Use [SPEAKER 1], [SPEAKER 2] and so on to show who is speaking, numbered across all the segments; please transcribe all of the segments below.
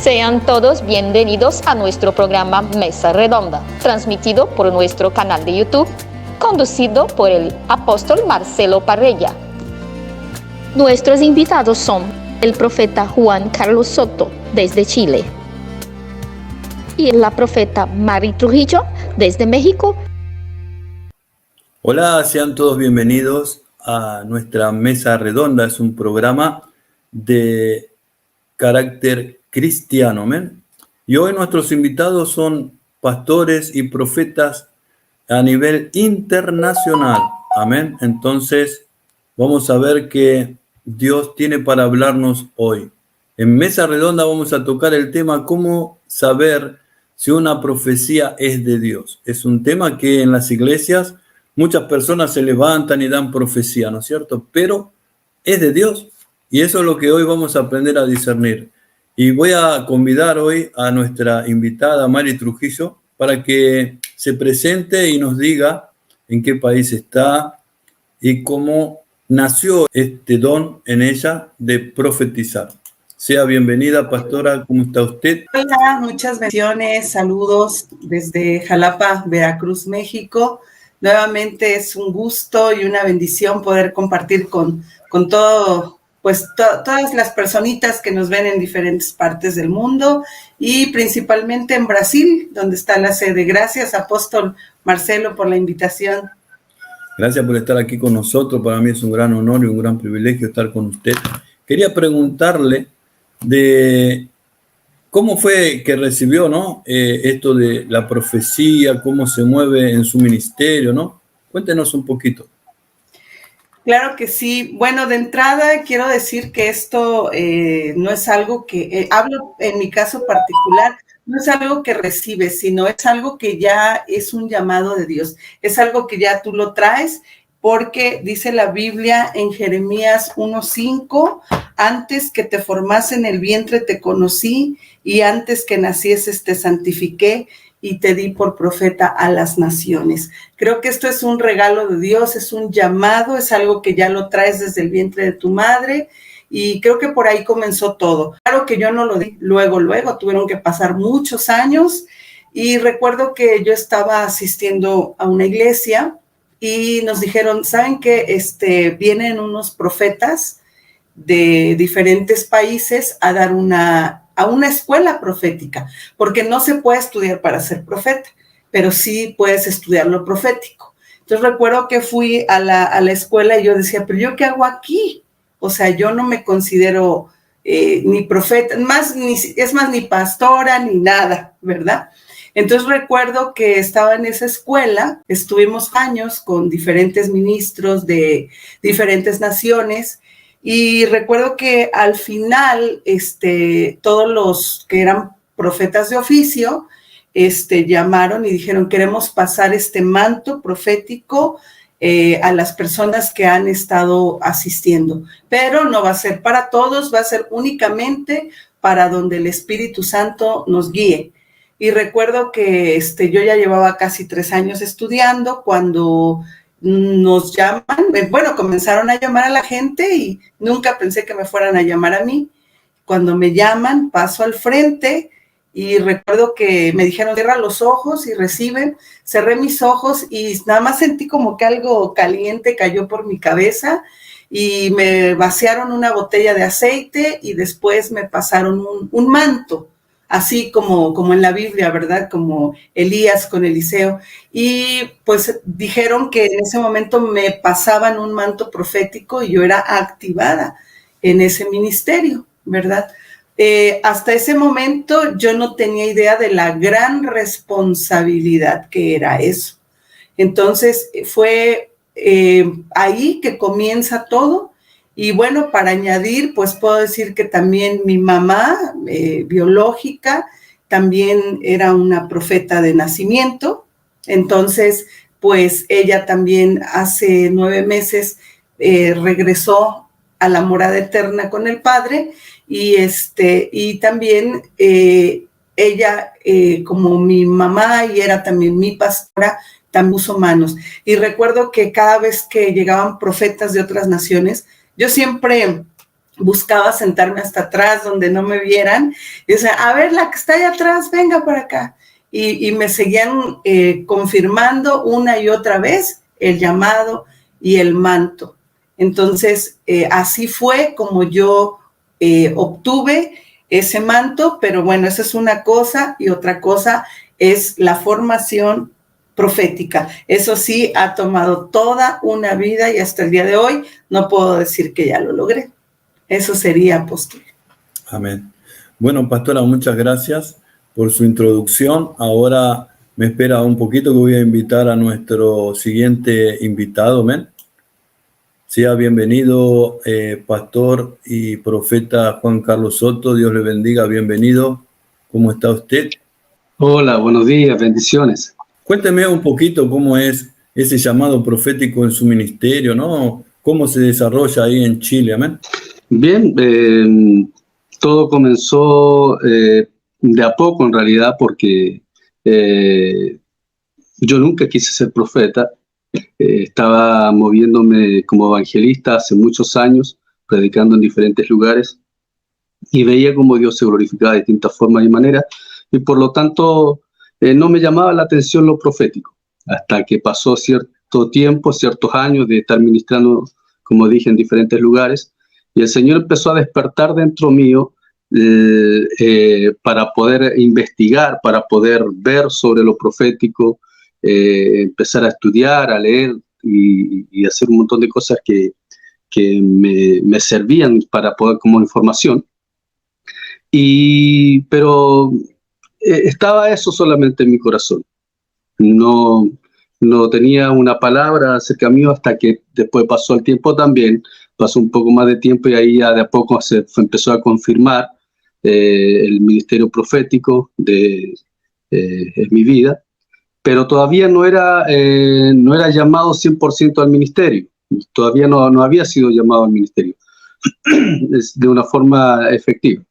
[SPEAKER 1] Sean todos bienvenidos a nuestro programa Mesa Redonda, transmitido por nuestro canal de YouTube, conducido por el apóstol Marcelo Parrella. Nuestros invitados son el profeta Juan Carlos Soto, desde Chile, y la profeta Mari Trujillo, desde México.
[SPEAKER 2] Hola, sean todos bienvenidos a nuestra Mesa Redonda. Es un programa de carácter cristiano, ¿amén? Y hoy nuestros invitados son pastores y profetas a nivel internacional, amén. Entonces, vamos a ver qué Dios tiene para hablarnos hoy. En Mesa Redonda vamos a tocar el tema cómo saber si una profecía es de Dios. Es un tema que en las iglesias muchas personas se levantan y dan profecía, ¿no es cierto? Pero es de Dios. Y eso es lo que hoy vamos a aprender a discernir. Y voy a convidar hoy a nuestra invitada Mari Trujillo para que se presente y nos diga en qué país está y cómo nació este don en ella de profetizar. Sea bienvenida, pastora. ¿Cómo está usted?
[SPEAKER 3] Hola, muchas bendiciones, saludos desde Jalapa, Veracruz, México. Nuevamente es un gusto y una bendición poder compartir con todo, pues todas las personitas que nos ven en diferentes partes del mundo y principalmente en Brasil, donde está la sede. Gracias, apóstol Marcelo, por la invitación.
[SPEAKER 2] Gracias por estar aquí con nosotros. Para mí es un gran honor y un gran privilegio estar con usted. Quería preguntarle de cómo fue que recibió, ¿no? Esto de la profecía, cómo se mueve en su ministerio, ¿no? Cuéntenos un poquito.
[SPEAKER 3] Claro que sí. Bueno, de entrada quiero decir que esto no es algo que, hablo en mi caso particular, no es algo que recibes, sino es algo que ya es un llamado de Dios. Es algo que ya tú lo traes, porque dice la Biblia en Jeremías 1:5, antes que te formase en el vientre te conocí, y antes que nacieses te santifiqué, y te di por profeta a las naciones. Creo que esto es un regalo de Dios, es un llamado, es algo que ya lo traes desde el vientre de tu madre, y creo que por ahí comenzó todo. Claro que yo no lo di luego, tuvieron que pasar muchos años, y recuerdo que yo estaba asistiendo a una iglesia, y nos dijeron, ¿saben qué? Vienen unos profetas de diferentes países a dar a una escuela profética, porque no se puede estudiar para ser profeta, pero sí puedes estudiar lo profético. Entonces recuerdo que fui a la escuela y yo decía, ¿pero yo qué hago aquí? O sea, yo no me considero ni profeta, ni pastora, ni nada, ¿verdad? Entonces recuerdo que estaba en esa escuela, estuvimos años con diferentes ministros de diferentes naciones, y recuerdo que al final, todos los que eran profetas de oficio, llamaron y dijeron, queremos pasar este manto profético a las personas que han estado asistiendo, pero no va a ser para todos, va a ser únicamente para donde el Espíritu Santo nos guíe. Y recuerdo que yo ya llevaba casi 3 años estudiando cuando nos llaman, bueno, comenzaron a llamar a la gente y nunca pensé que me fueran a llamar a mí. Cuando me llaman, paso al frente y recuerdo que me dijeron, cierra los ojos y reciben. Cerré mis ojos y nada más sentí como que algo caliente cayó por mi cabeza y me vaciaron una botella de aceite y después me pasaron un manto, así como en la Biblia, ¿verdad? Como Elías con Eliseo. Y pues dijeron que en ese momento me pasaban un manto profético y yo era activada en ese ministerio, ¿verdad? Hasta ese momento yo no tenía idea de la gran responsabilidad que era eso. Entonces fue ahí que comienza todo. Y bueno, para añadir, pues puedo decir que también mi mamá biológica también era una profeta de nacimiento. Entonces, pues ella también hace 9 meses regresó a la morada eterna con el Padre y también ella, como mi mamá y era también mi pastora, también puso manos. Y recuerdo que cada vez que llegaban profetas de otras naciones, yo siempre buscaba sentarme hasta atrás donde no me vieran. Y decía, a ver, la que está allá atrás, venga para acá. Y me seguían confirmando una y otra vez el llamado y el manto. Entonces, así fue como yo obtuve ese manto, pero bueno, esa es una cosa, y otra cosa es la formación profética. Eso sí, ha tomado toda una vida y hasta el día de hoy no puedo decir que ya lo logré. Eso sería, apóstol.
[SPEAKER 2] Amén. Bueno, pastora, muchas gracias por su introducción. Ahora me espera un poquito que voy a invitar a nuestro siguiente invitado. Amén. Sea bienvenido, pastor y profeta Juan Carlos Soto. Dios le bendiga, bienvenido. ¿Cómo está usted?
[SPEAKER 4] Hola, buenos días, bendiciones.
[SPEAKER 2] Cuénteme un poquito cómo es ese llamado profético en su ministerio, ¿no? ¿Cómo se desarrolla ahí en Chile? Amén.
[SPEAKER 4] Bien, todo comenzó de a poco en realidad porque yo nunca quise ser profeta. Estaba moviéndome como evangelista hace muchos años, predicando en diferentes lugares y veía cómo Dios se glorificaba de distintas formas y maneras, y por lo tanto no me llamaba la atención lo profético, hasta que pasó cierto tiempo, ciertos años de estar ministrando, como dije, en diferentes lugares, y el Señor empezó a despertar dentro mío para poder investigar, para poder ver sobre lo profético, empezar a estudiar, a leer y hacer un montón de cosas que me servían para poder como información. Pero estaba eso solamente en mi corazón. No tenía una palabra acerca mío hasta que después pasó el tiempo también, pasó un poco más de tiempo y ahí ya de a poco se empezó a confirmar el ministerio profético en mi vida, pero todavía no era llamado 100% al ministerio, todavía no había sido llamado al ministerio de una forma efectiva.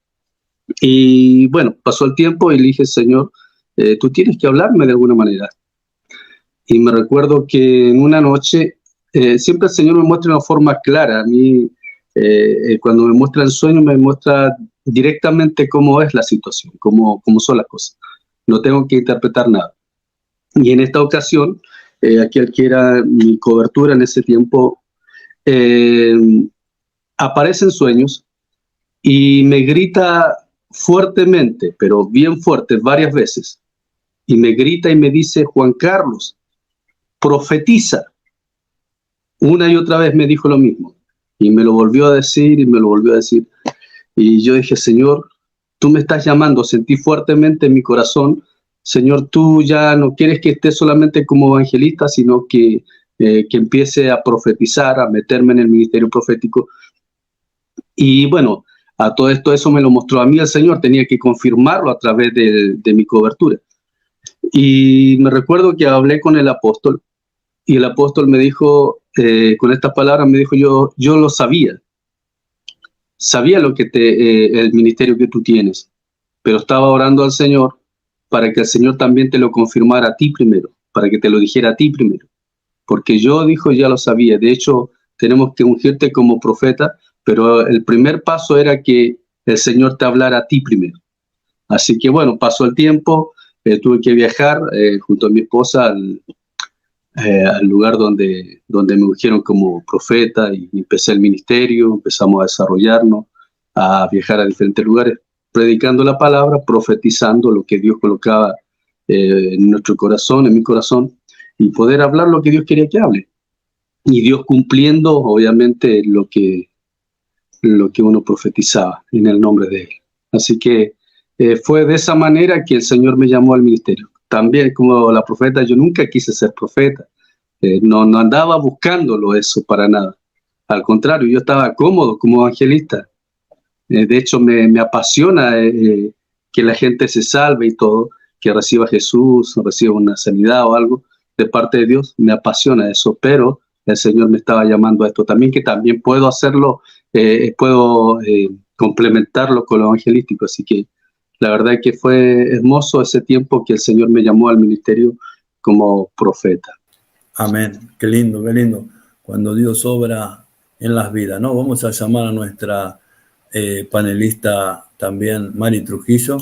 [SPEAKER 4] Y bueno, pasó el tiempo y le dije, Señor, tú tienes que hablarme de alguna manera. Y me recuerdo que en una noche, siempre el Señor me muestra de una forma clara. A mí, cuando me muestra el sueño, me muestra directamente cómo es la situación, cómo son las cosas. No tengo que interpretar nada. Y en esta ocasión, aquel que era mi cobertura en ese tiempo, aparece en sueños y me grita fuertemente, pero bien fuerte, varias veces. Y me grita y me dice, Juan Carlos, profetiza. Una y otra vez me dijo lo mismo. Y me lo volvió a decir y me lo volvió a decir. Y yo dije, Señor, tú me estás llamando, sentí fuertemente en mi corazón, Señor, tú ya no quieres que esté solamente como evangelista, sino que empiece a profetizar, a meterme en el ministerio profético. Y bueno, a todo esto, eso me lo mostró a mí el Señor, tenía que confirmarlo a través de mi cobertura. Y me recuerdo que hablé con el apóstol, y el apóstol me dijo, con estas palabras, me dijo, yo lo sabía lo que el ministerio que tú tienes, pero estaba orando al Señor para que el Señor también te lo confirmara a ti primero, para que te lo dijera a ti primero, porque yo, dijo, ya lo sabía. De hecho, tenemos que ungirte como profeta, pero el primer paso era que el Señor te hablara a ti primero. Así que bueno, pasó el tiempo, tuve que viajar junto a mi esposa al lugar donde me ungieron como profeta, y empecé el ministerio, empezamos a desarrollarnos, a viajar a diferentes lugares, predicando la palabra, profetizando lo que Dios colocaba en nuestro corazón, en mi corazón, y poder hablar lo que Dios quería que hable. Y Dios cumpliendo, obviamente, lo que uno profetizaba en el nombre de Él. Así que fue de esa manera que el Señor me llamó al ministerio. También, como la profeta, yo nunca quise ser profeta. No andaba buscándolo eso para nada. Al contrario, yo estaba cómodo como evangelista. De hecho, me apasiona que la gente se salve y todo, que reciba a Jesús, reciba una sanidad o algo de parte de Dios. Me apasiona eso, pero el Señor me estaba llamando a esto también, que también puedo hacerlo, puedo complementarlo con lo evangelístico. Así que la verdad es que fue hermoso ese tiempo que el Señor me llamó al ministerio como profeta.
[SPEAKER 2] Amén. Qué lindo, qué lindo. Cuando Dios obra en las vidas, ¿no? Vamos a llamar a nuestra panelista también Mari Trujillo.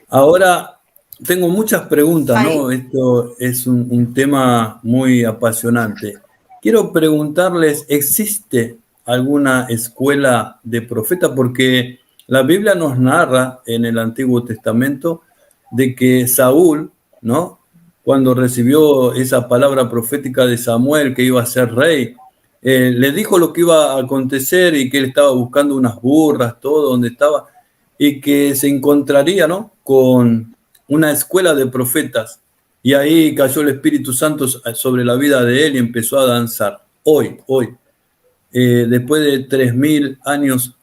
[SPEAKER 2] Ahora, tengo muchas preguntas, ¿no? Esto es un tema muy apasionante. Quiero preguntarles, ¿existe alguna escuela de profeta? Porque la Biblia nos narra en el Antiguo Testamento de que Saúl, ¿no?, cuando recibió esa palabra profética de Samuel que iba a ser rey, le dijo lo que iba a acontecer y que él estaba buscando unas burras, todo donde estaba, y que se encontraría, ¿no?, con una escuela de profetas. Y ahí cayó el Espíritu Santo sobre la vida de él y empezó a danzar. Hoy, después de 3000 años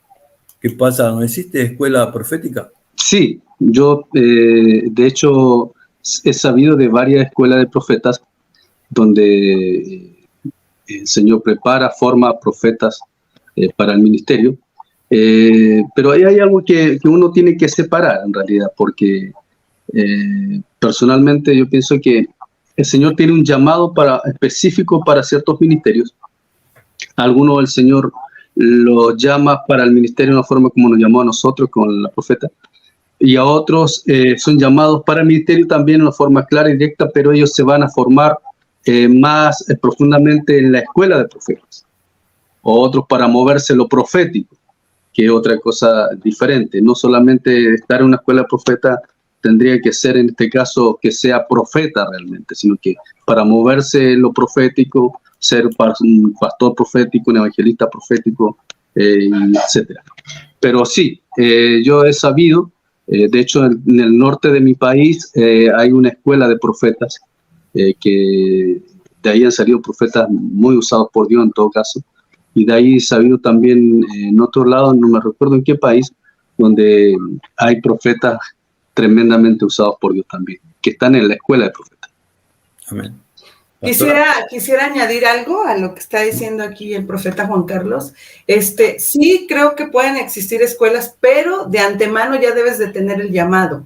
[SPEAKER 2] que pasaron, ¿existe escuela profética?
[SPEAKER 4] Sí, yo de hecho he sabido de varias escuelas de profetas donde el Señor prepara, forma profetas para el ministerio. Pero ahí hay algo que uno tiene que separar en realidad, porque personalmente yo pienso que el Señor tiene un llamado específico para ciertos ministerios. Algunos el Señor los llama para el ministerio de una forma como nos llamó a nosotros con la profeta, y a otros son llamados para el ministerio también de una forma clara y directa, pero ellos se van a formar más profundamente en la escuela de profetas, o otros para moverse lo profético, que es otra cosa diferente. No solamente estar en una escuela de profeta tendría que ser en este caso que sea profeta realmente, sino que para moverse lo profético, ser un pastor profético, un evangelista profético, etc. Pero sí, yo he sabido, de hecho en el norte de mi país hay una escuela de profetas, que de ahí han salido profetas muy usados por Dios en todo caso, y de ahí he sabido también en otro lado, no me recuerdo en qué país, donde hay profetas tremendamente usados por Dios también, que están en la escuela de profetas.
[SPEAKER 2] Amén.
[SPEAKER 3] Quisiera añadir algo a lo que está diciendo aquí el profeta Juan Carlos. Sí creo que pueden existir escuelas, pero de antemano ya debes de tener el llamado.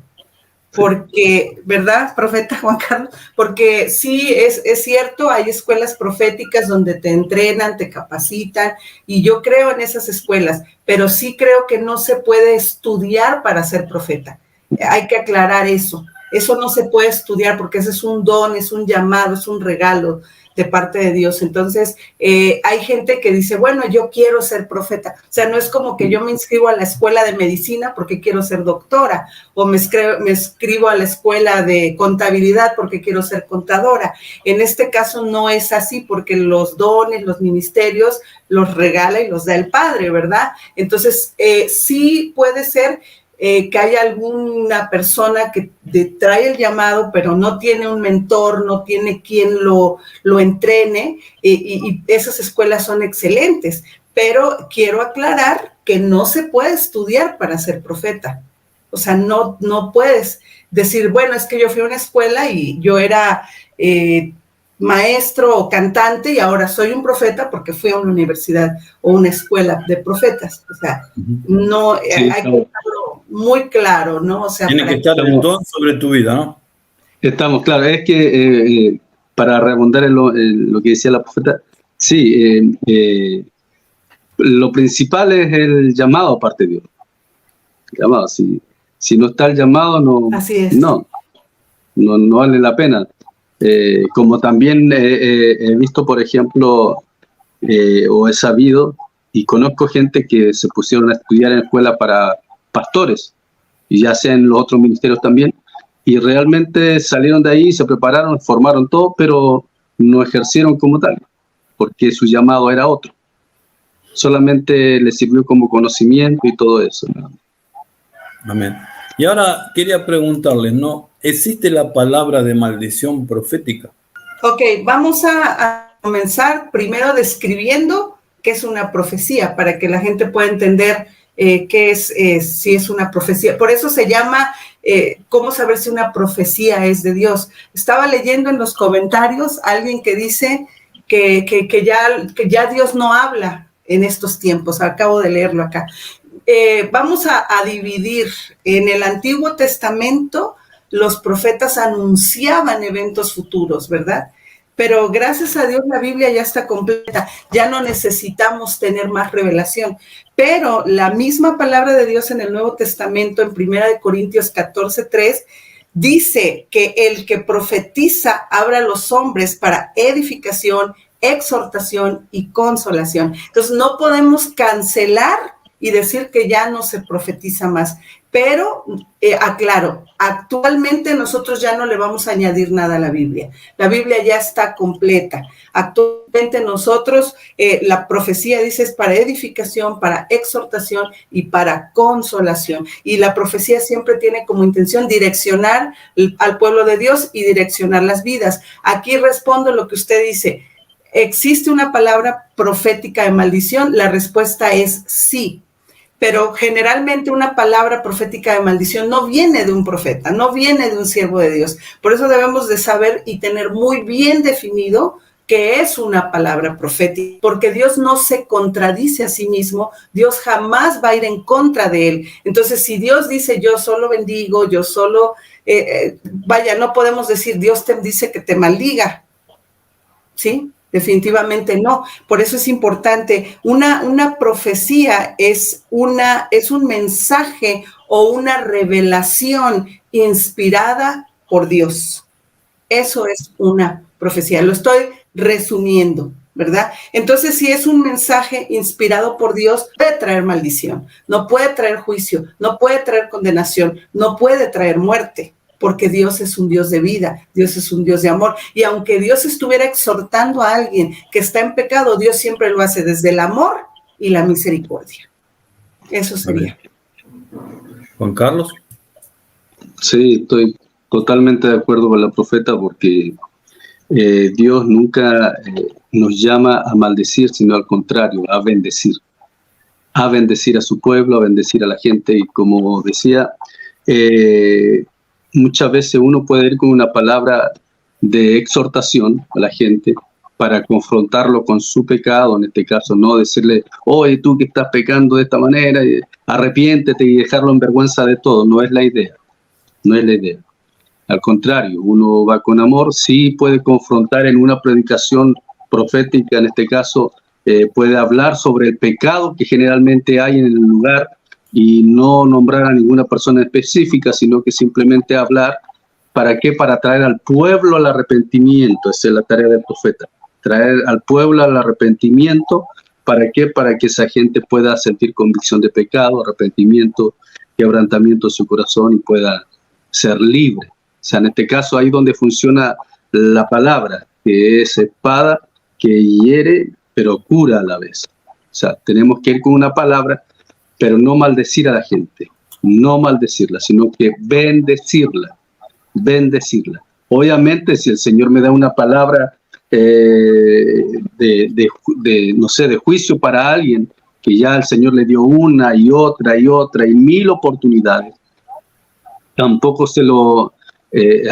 [SPEAKER 3] Porque, ¿verdad, profeta Juan Carlos? Porque sí, es cierto, hay escuelas proféticas donde te entrenan, te capacitan, y yo creo en esas escuelas, pero sí creo que no se puede estudiar para ser profeta. Hay que aclarar eso. Eso no se puede estudiar porque ese es un don, es un llamado, es un regalo de parte de Dios. Entonces, hay gente que dice, bueno, yo quiero ser profeta. O sea, no es como que yo me inscribo a la escuela de medicina porque quiero ser doctora, o me inscribo a la escuela de contabilidad porque quiero ser contadora. En este caso no es así, porque los dones, los ministerios, los regala y los da el Padre, ¿verdad? Entonces, sí puede ser que haya alguna persona que trae el llamado, pero no tiene un mentor, no tiene quien lo entrene, y esas escuelas son excelentes, pero quiero aclarar que no se puede estudiar para ser profeta. O sea, no puedes decir, bueno, es que yo fui a una escuela y yo era maestro o cantante y ahora soy un profeta porque fui a una universidad o una escuela de profetas. O sea, no, sí, hay que dejarlo muy claro, ¿no? O sea,
[SPEAKER 2] tiene que estar el don sobre tu vida, ¿no?
[SPEAKER 4] Estamos, claro, es que para redundar en lo que decía la profeta, sí, lo principal es el llamado aparte de Dios. El llamado, si no está el llamado, no,
[SPEAKER 3] así es.
[SPEAKER 4] no vale la pena. Como también he visto, por ejemplo, o he sabido y conozco gente que se pusieron a estudiar en escuela para pastores, y ya sea en los otros ministerios también, y realmente salieron de ahí, se prepararon, formaron todo, pero no ejercieron como tal, porque su llamado era otro. Solamente les sirvió como conocimiento y todo eso, ¿no?
[SPEAKER 2] Amén. Y ahora quería preguntarles, ¿no? ¿Existe la palabra de maldición profética?
[SPEAKER 3] Ok, vamos a comenzar primero describiendo qué es una profecía, para que la gente pueda entender qué es, si es una profecía. Por eso se llama, ¿cómo saber si una profecía es de Dios? Estaba leyendo en los comentarios alguien que dice que ya Dios no habla en estos tiempos. Acabo de leerlo acá. Vamos a dividir. En el Antiguo Testamento, los profetas anunciaban eventos futuros, ¿verdad? pero gracias a Dios la Biblia ya está completa, ya no necesitamos tener más revelación, pero la misma palabra de Dios en el Nuevo Testamento, en 1 Corintios 14:3, dice que el que profetiza habla a los hombres para edificación, exhortación y consolación. Entonces no podemos cancelar y decir que ya no se profetiza más. Pero, aclaro, actualmente nosotros ya no le vamos a añadir nada a la Biblia. La Biblia ya está completa. Actualmente nosotros, la profecía dice es para edificación, para exhortación y para consolación. Y la profecía siempre tiene como intención direccionar al pueblo de Dios y direccionar las vidas. Aquí respondo lo que usted dice. ¿Existe una palabra profética de maldición? La respuesta es sí. Pero generalmente una palabra profética de maldición no viene de un profeta, no viene de un siervo de Dios. Por eso debemos de saber y tener muy bien definido qué es una palabra profética, porque Dios no se contradice a sí mismo, Dios jamás va a ir en contra de él. Entonces, si Dios dice yo solo bendigo, yo solo, no podemos decir Dios te dice que te maldiga, ¿sí? Definitivamente no. Por eso es importante. Una profecía es un mensaje o una revelación inspirada por Dios. Eso es una profecía. Lo estoy resumiendo, ¿verdad? Entonces, si es un mensaje inspirado por Dios, puede traer maldición, no puede traer juicio, no puede traer condenación, no puede traer muerte. Porque Dios es un Dios de vida, Dios es un Dios de amor. Y aunque Dios estuviera exhortando a alguien que está en pecado, Dios siempre lo hace desde el amor y la misericordia. Eso sería.
[SPEAKER 2] Juan Carlos.
[SPEAKER 4] Sí, estoy totalmente de acuerdo con la profeta porque Dios nunca nos llama a maldecir, sino al contrario, a bendecir a su pueblo, a bendecir a la gente. Y como decía, muchas veces uno puede ir con una palabra de exhortación a la gente para confrontarlo con su pecado, en este caso, no decirle, oye, tú que estás pecando de esta manera, arrepiéntete y dejarlo en vergüenza de todo. No es la idea, no es la idea. Al contrario, uno va con amor, sí puede confrontar en una predicación profética, en este caso, puede hablar sobre el pecado que generalmente hay en el lugar, y no nombrar a ninguna persona específica, sino que simplemente hablar. ¿Para qué? Para traer al pueblo al arrepentimiento. Esa es la tarea del profeta. Traer al pueblo al arrepentimiento. ¿Para qué? Para que esa gente pueda sentir convicción de pecado, arrepentimiento, quebrantamiento de su corazón y pueda ser libre. O sea, en este caso, ahí donde funciona la palabra, que es espada que hiere, pero cura a la vez. O sea, tenemos que ir con una palabra, pero no maldecir a la gente, no maldecirla, sino que bendecirla. Obviamente, si el Señor me da una palabra no sé, de juicio para alguien, que ya el Señor le dio una y otra y 1000 oportunidades, tampoco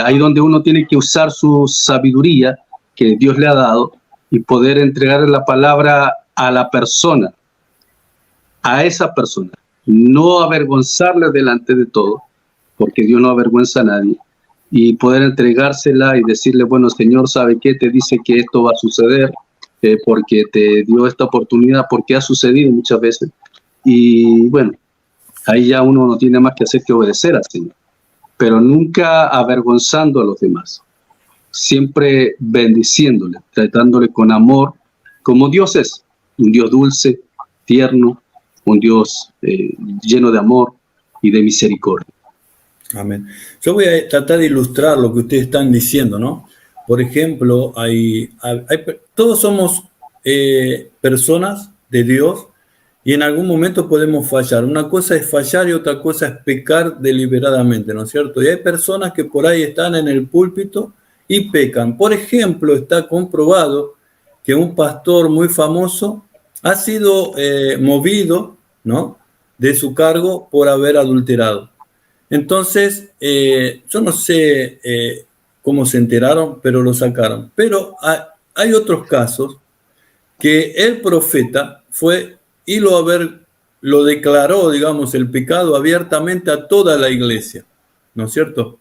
[SPEAKER 4] ahí donde uno tiene que usar su sabiduría que Dios le ha dado y poder entregar la palabra a la persona, a esa persona, no avergonzarle delante de todo, porque Dios no avergüenza a nadie, y poder entregársela y decirle, bueno, Señor, ¿sabe qué? Te dice que esto va a suceder, porque te dio esta oportunidad, porque ha sucedido muchas veces, y bueno, ahí ya uno no tiene más que hacer que obedecer al Señor, pero nunca avergonzando a los demás, siempre bendiciéndole, tratándole con amor, como Dios es, un Dios dulce, tierno, un Dios lleno de amor y de misericordia.
[SPEAKER 2] Amén. Yo voy a tratar de ilustrar lo que ustedes están diciendo, ¿no? Por ejemplo, todos somos personas de Dios y en algún momento podemos fallar. Una cosa es fallar y otra cosa es pecar deliberadamente, ¿no es cierto? Y hay personas que por ahí están en el púlpito y pecan. Por ejemplo, está comprobado que un pastor muy famoso ha sido movido, ¿no?, de su cargo por haber adulterado. Entonces, yo no sé cómo se enteraron, pero lo sacaron. Pero hay otros casos que el profeta fue y lo declaró, digamos, el pecado abiertamente a toda la iglesia, ¿no es cierto?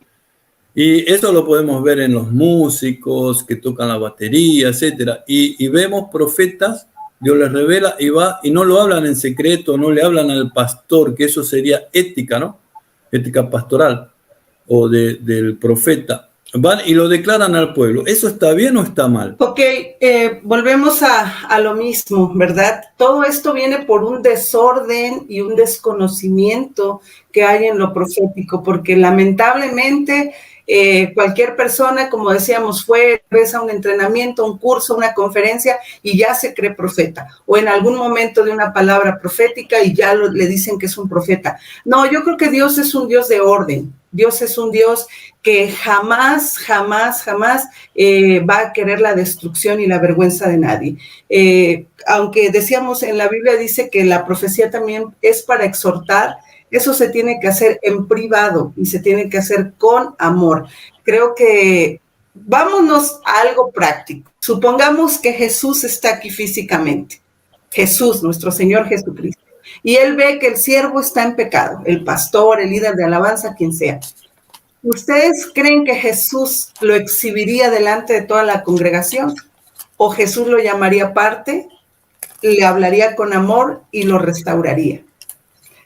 [SPEAKER 2] Y eso lo podemos ver en los músicos que tocan la batería, etcétera. Y vemos profetas, Dios les revela y va, y no lo hablan en secreto, no le hablan al pastor, que eso sería ética, ¿no? Ética pastoral o del profeta. Van y lo declaran al pueblo. ¿Eso está bien o está mal?
[SPEAKER 3] Ok, volvemos a lo mismo, ¿verdad? Todo esto viene por un desorden y un desconocimiento que hay en lo profético, porque lamentablemente cualquier persona, como decíamos, regresa a un entrenamiento, un curso, una conferencia y ya se cree profeta, o en algún momento de una palabra profética y ya le dicen que es un profeta. No, yo creo que Dios es un Dios de orden. Dios es un Dios que jamás va a querer la destrucción y la vergüenza de nadie. Aunque decíamos en la Biblia dice que la profecía también es para exhortar, eso se tiene que hacer en privado y se tiene que hacer con amor. Creo que vámonos a algo práctico. Supongamos que Jesús está aquí físicamente. Jesús, nuestro Señor Jesucristo. Y él ve que el siervo está en pecado, el pastor, el líder de alabanza, quien sea. ¿Ustedes creen que Jesús lo exhibiría delante de toda la congregación? ¿O Jesús lo llamaría aparte, le hablaría con amor y lo restauraría?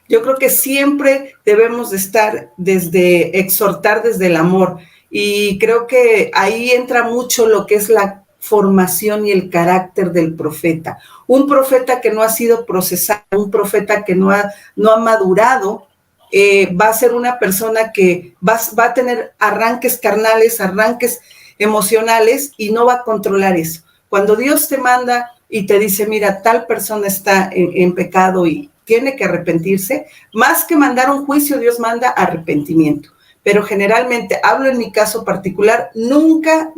[SPEAKER 3] Yo creo que siempre debemos de estar exhortar desde el amor. Y creo que ahí entra mucho lo que es la formación y el carácter del profeta. Un profeta que no ha sido procesado, un profeta que no ha madurado, va a ser una persona que va a tener arranques carnales, arranques emocionales y no va a controlar eso. Cuando Dios te manda y te dice, mira, tal persona está en pecado y tiene que arrepentirse, más que mandar un juicio, Dios manda arrepentimiento. Pero generalmente, hablo en mi caso particular, nunca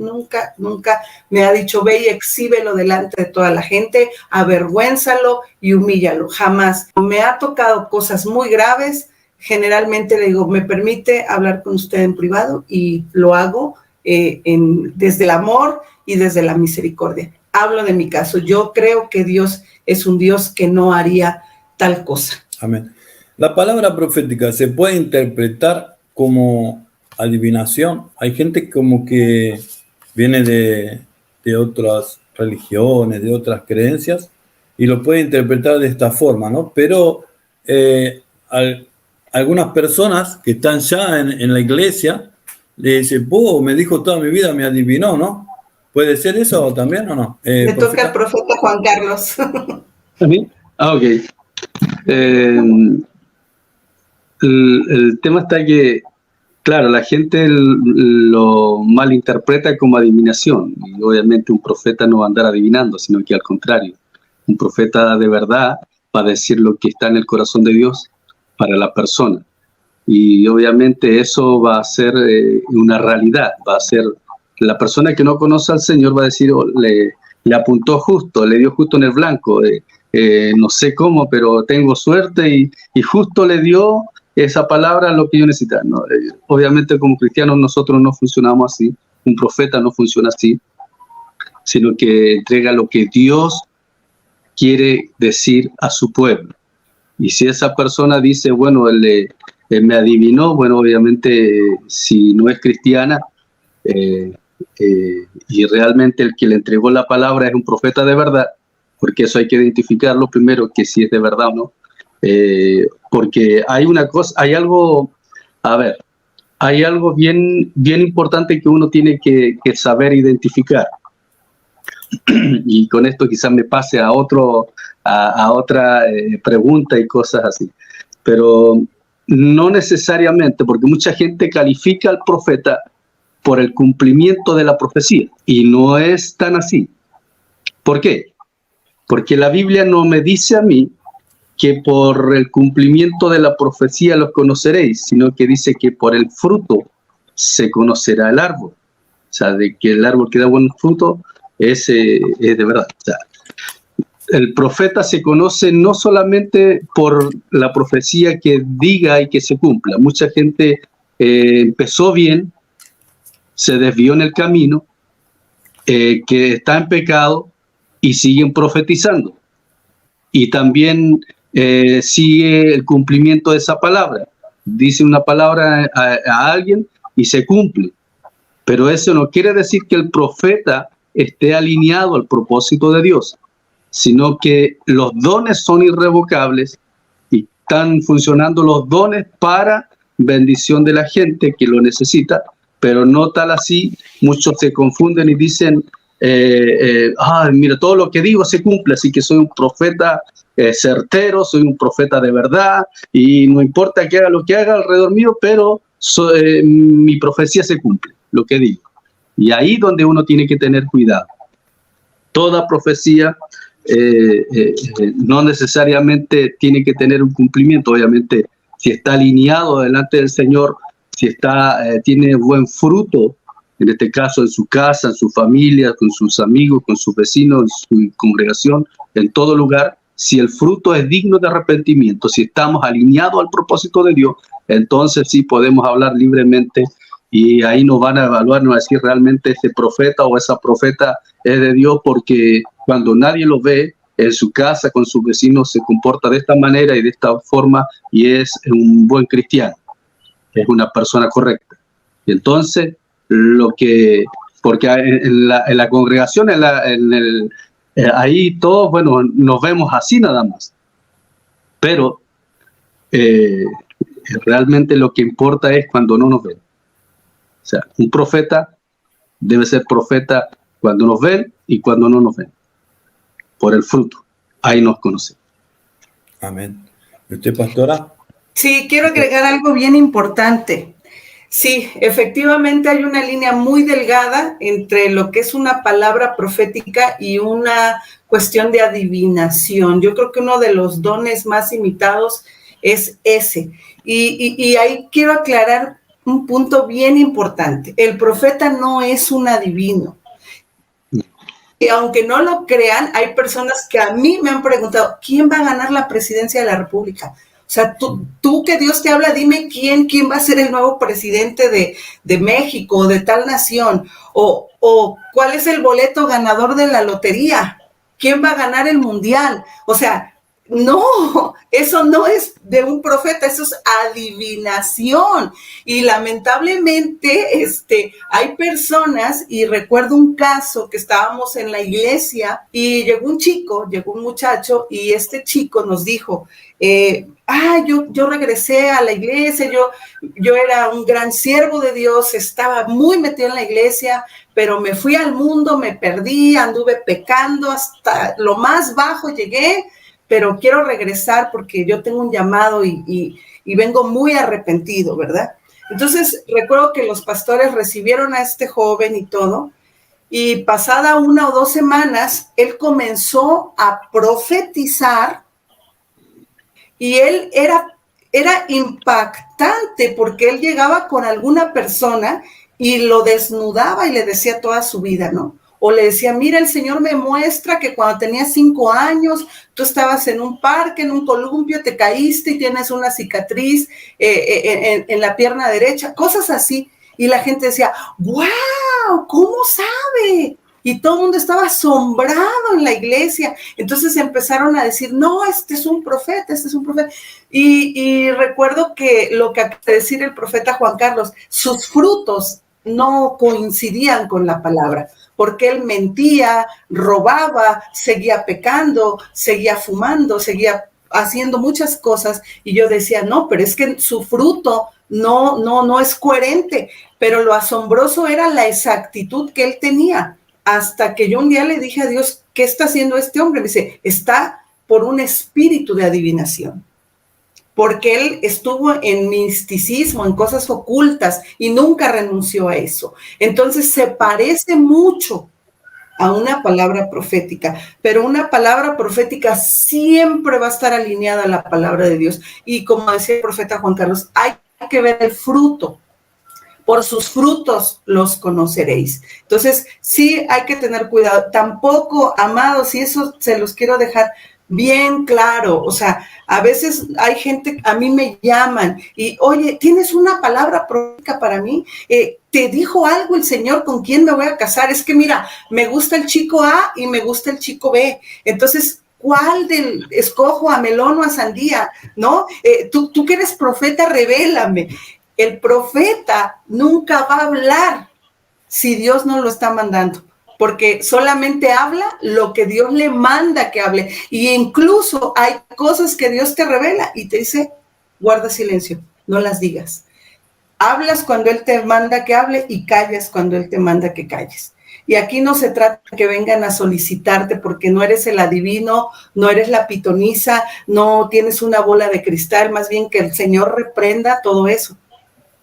[SPEAKER 3] me ha dicho, ve y exhíbelo delante de toda la gente, avergüénzalo y humíllalo, jamás. Me ha tocado cosas muy graves, generalmente le digo, ¿me permite hablar con usted en privado? Y lo hago desde el amor y desde la misericordia. Hablo de mi caso, yo creo que Dios es un Dios que no haría tal cosa.
[SPEAKER 2] Amén. La palabra profética se puede interpretar como adivinación. Hay gente como que viene de otras religiones, de otras creencias, y lo puede interpretar de esta forma, ¿no? Pero algunas personas que están ya en la iglesia le dicen, me dijo toda mi vida, me adivinó, ¿no? ¿Puede ser eso también o no?
[SPEAKER 3] Le toca al profeta Juan Carlos.
[SPEAKER 4] ¿A mí? Ok. El tema está que, claro, la gente lo malinterpreta como adivinación, y obviamente un profeta no va a andar adivinando, sino que al contrario, un profeta de verdad va a decir lo que está en el corazón de Dios para la persona, y obviamente eso va a ser una realidad, va a ser la persona que no conoce al Señor va a decir, le apuntó justo, le dio justo en el blanco, no sé cómo, pero tengo suerte y justo le dio esa palabra lo que yo necesitaba, ¿no? Obviamente como cristianos nosotros no funcionamos así, un profeta no funciona así, sino que entrega lo que Dios quiere decir a su pueblo. Y si esa persona dice, bueno, él me adivinó, bueno, obviamente si no es cristiana y realmente el que le entregó la palabra es un profeta de verdad, porque eso hay que identificarlo primero, que si es de verdad o no. Porque hay una cosa, hay algo bien importante que uno tiene que saber identificar. Y con esto quizás me pase a otra pregunta y cosas así. Pero no necesariamente, porque mucha gente califica al profeta por el cumplimiento de la profecía, y no es tan así. ¿Por qué? Porque la Biblia no me dice a mí que por el cumplimiento de la profecía los conoceréis, sino que dice que por el fruto se conocerá el árbol. O sea, de que el árbol que da buen fruto es de verdad. O sea, el profeta se conoce no solamente por la profecía que diga y que se cumpla. Mucha gente empezó bien, se desvió en el camino, que está en pecado y siguen profetizando. Y también sigue el cumplimiento de esa palabra. Dice una palabra a alguien y se cumple. Pero eso no quiere decir que el profeta esté alineado al propósito de Dios, sino que los dones son irrevocables y están funcionando los dones para bendición de la gente que lo necesita, pero no tal así. Muchos se confunden y dicen, mira, todo lo que digo se cumple, así que soy un profeta certero, soy un profeta de verdad, y no importa que haga lo que haga alrededor mío, pero mi profecía se cumple, lo que digo. Y ahí donde uno tiene que tener cuidado. Toda profecía no necesariamente tiene que tener un cumplimiento. Obviamente, si está alineado delante del Señor, si tiene buen fruto, en este caso en su casa, en su familia, con sus amigos, con sus vecinos, en su congregación, en todo lugar, si el fruto es digno de arrepentimiento, si estamos alineados al propósito de Dios, entonces sí podemos hablar libremente, y ahí nos van a evaluar, nos van a decir realmente ese profeta o esa profeta es de Dios, porque cuando nadie lo ve en su casa, con sus vecinos, se comporta de esta manera y de esta forma, y es un buen cristiano, es una persona correcta. Y entonces, porque en la congregación, ahí todos, bueno, nos vemos así nada más, pero realmente lo que importa es cuando no nos ven. O sea, un profeta debe ser profeta cuando nos ven y cuando no nos ven. Por el fruto, ahí nos conocen.
[SPEAKER 2] Amén. ¿Y usted, pastora?
[SPEAKER 3] Sí, quiero agregar algo bien importante. Sí, efectivamente hay una línea muy delgada entre lo que es una palabra profética y una cuestión de adivinación. Yo creo que uno de los dones más imitados es ese. Y ahí quiero aclarar un punto bien importante. El profeta no es un adivino. Y aunque no lo crean, hay personas que a mí me han preguntado, ¿quién va a ganar la presidencia de la República? O sea, tú que Dios te habla, dime quién va a ser el nuevo presidente de México o de tal nación, o cuál es el boleto ganador de la lotería, quién va a ganar el mundial. O sea, no, eso no es de un profeta, eso es adivinación. Y lamentablemente hay personas, y recuerdo un caso que estábamos en la iglesia y llegó un muchacho, y este chico nos dijo, yo regresé a la iglesia, yo era un gran siervo de Dios, estaba muy metido en la iglesia, pero me fui al mundo, me perdí, anduve pecando, hasta lo más bajo llegué, pero quiero regresar porque yo tengo un llamado y vengo muy arrepentido, ¿verdad? Entonces, recuerdo que los pastores recibieron a este joven y todo, y pasada 1 o 2 semanas, él comenzó a profetizar, y él era impactante porque él llegaba con alguna persona y lo desnudaba y le decía toda su vida, ¿no? O le decía, mira, el Señor me muestra que cuando tenías 5 años, tú estabas en un parque, en un columpio, te caíste y tienes una cicatriz en la pierna derecha, cosas así. Y la gente decía, ¡wow! ¿Cómo sabe? Y todo el mundo estaba asombrado en la iglesia. Entonces empezaron a decir, no, este es un profeta, este es un profeta. Y recuerdo que lo que acaba de decir el profeta Juan Carlos, sus frutos no coincidían con la palabra, porque él mentía, robaba, seguía pecando, seguía fumando, seguía haciendo muchas cosas, y yo decía, no, pero es que su fruto no es coherente. Pero lo asombroso era la exactitud que él tenía, hasta que yo un día le dije a Dios, ¿qué está haciendo este hombre? Me dice, está por un espíritu de adivinación, porque él estuvo en misticismo, en cosas ocultas, y nunca renunció a eso. Entonces se parece mucho a una palabra profética, pero una palabra profética siempre va a estar alineada a la palabra de Dios. Y como decía el profeta Juan Carlos, hay que ver el fruto. Por sus frutos los conoceréis. Entonces, sí hay que tener cuidado. Tampoco, amados, y eso se los quiero dejar bien claro. O sea, a veces hay gente, a mí me llaman y, oye, ¿tienes una palabra profética para mí? ¿Te dijo algo el Señor con quién me voy a casar? Es que mira, me gusta el chico A y me gusta el chico B. Entonces, ¿cuál escojo, a melón o a sandía? ¿No? Tú que eres profeta, revélame. El profeta nunca va a hablar si Dios no lo está mandando, porque solamente habla lo que Dios le manda que hable. Y incluso hay cosas que Dios te revela y te dice, guarda silencio, no las digas. Hablas cuando Él te manda que hable y callas cuando Él te manda que calles. Y aquí no se trata de que vengan a solicitarte porque no eres el adivino, no eres la pitonisa, no tienes una bola de cristal, más bien que el Señor reprenda todo eso.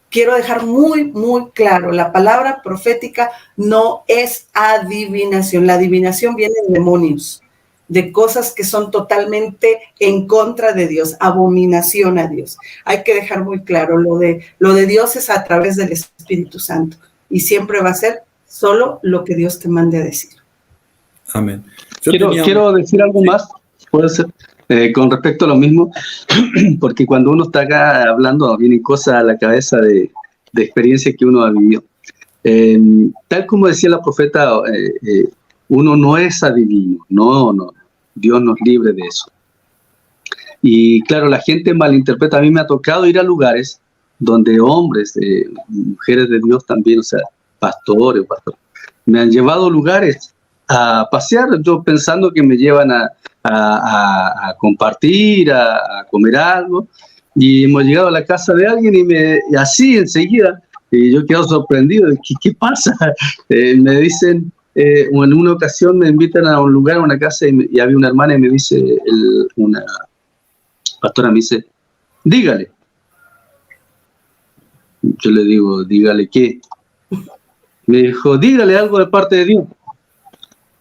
[SPEAKER 3] Quiero dejar muy, muy claro, la palabra profética no es adivinación. La adivinación viene de demonios, de cosas que son totalmente en contra de Dios, abominación a Dios. Hay que dejar muy claro, lo de Dios es a través del Espíritu Santo y siempre va a ser solo lo que Dios te mande a decir.
[SPEAKER 2] Amén.
[SPEAKER 4] Quiero decir algo más, puede ser, con respecto a lo mismo, porque cuando uno está acá hablando, vienen cosas a la cabeza de experiencias que uno ha vivido. Tal como decía la profeta, uno no es adivino, no, Dios nos libre de eso. Y claro, la gente malinterpreta. A mí me ha tocado ir a lugares donde hombres, mujeres de Dios también, o sea, pastores, me han llevado a lugares a pasear, yo pensando que me llevan a compartir, a comer algo, y hemos llegado a la casa de alguien y así enseguida, y yo quedo sorprendido, ¿qué pasa? Me dicen, en una ocasión me invitan a un lugar, a una casa, y había una hermana y me dice, una pastora me dice, dígale. Yo le digo, dígale qué. Me dijo, dígale algo de parte de Dios.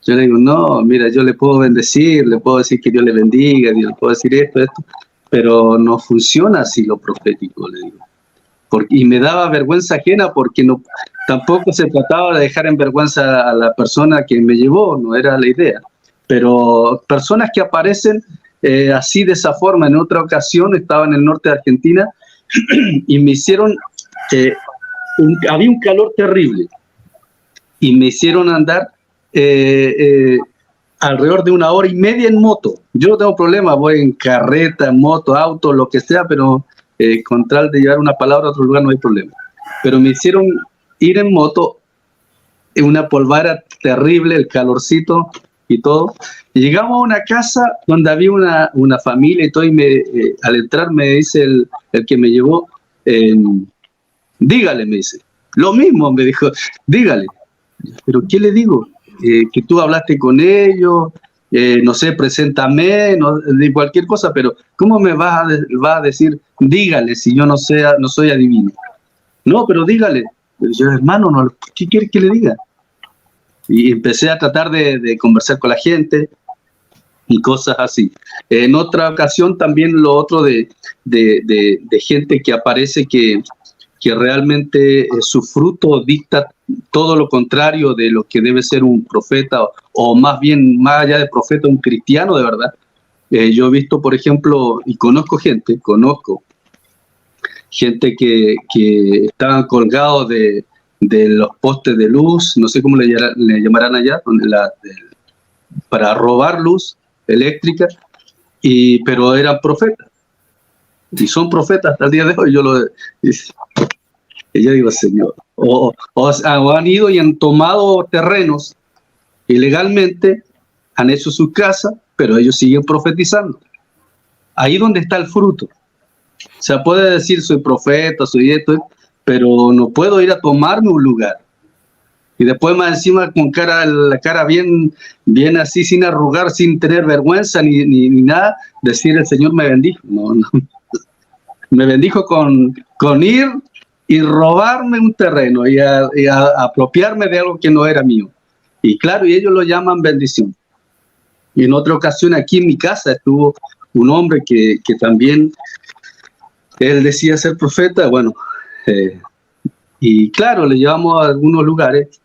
[SPEAKER 4] Yo le digo, no, mira, yo le puedo bendecir, le puedo decir que Dios le bendiga, le puedo decir esto, pero no funciona así lo profético, le digo. Y me daba vergüenza ajena porque tampoco se trataba de dejar en vergüenza a la persona que me llevó, no era la idea. Pero personas que aparecen así de esa forma, en otra ocasión estaba en el norte de Argentina y me hicieron, había un calor terrible y me hicieron andar alrededor de 1 hora y media en moto. Yo no tengo problema, voy en carreta, en moto, auto, lo que sea, pero con tal de llevar una palabra a otro lugar no hay problema. Pero me hicieron ir en moto, en una polvara terrible, el calorcito y todo. Y llegamos a una casa donde había una familia y todo, y al entrar me dice el que me llevó, dígale, me dice. Lo mismo me dijo, dígale. ¿Pero qué le digo? Que tú hablaste con ellos, no sé, preséntame, de cualquier cosa, pero ¿cómo me va a decir, dígale, si yo no soy adivino? No, pero dígale. Yo, hermano, ¿qué quiere que le diga? Y empecé a tratar de conversar con la gente y cosas así. En otra ocasión también lo otro de gente que aparece que realmente su fruto dicta todo lo contrario de lo que debe ser un profeta, o más bien, más allá de profeta, un cristiano de verdad. Yo he visto, por ejemplo, y conozco gente que estaban colgados de los postes de luz, no sé cómo le llamarán allá, para robar luz eléctrica, pero eran profetas. Y son profetas hasta el día de hoy. Y yo digo, Señor, o han ido y han tomado terrenos ilegalmente, han hecho sus casas, pero ellos siguen profetizando. Ahí donde está el fruto. O sea, puede decir, soy profeta, soy esto, pero no puedo ir a tomarme un lugar. Y después más encima con la cara bien así, sin arrugar, sin tener vergüenza ni nada, decir, el Señor me bendijo. No. Me bendijo con ir y robarme un terreno y apropiarme de algo que no era mío. Y claro, y ellos lo llaman bendición. Y en otra ocasión aquí en mi casa estuvo un hombre que también, él decía ser profeta, bueno, y claro, le llevamos a algunos lugares,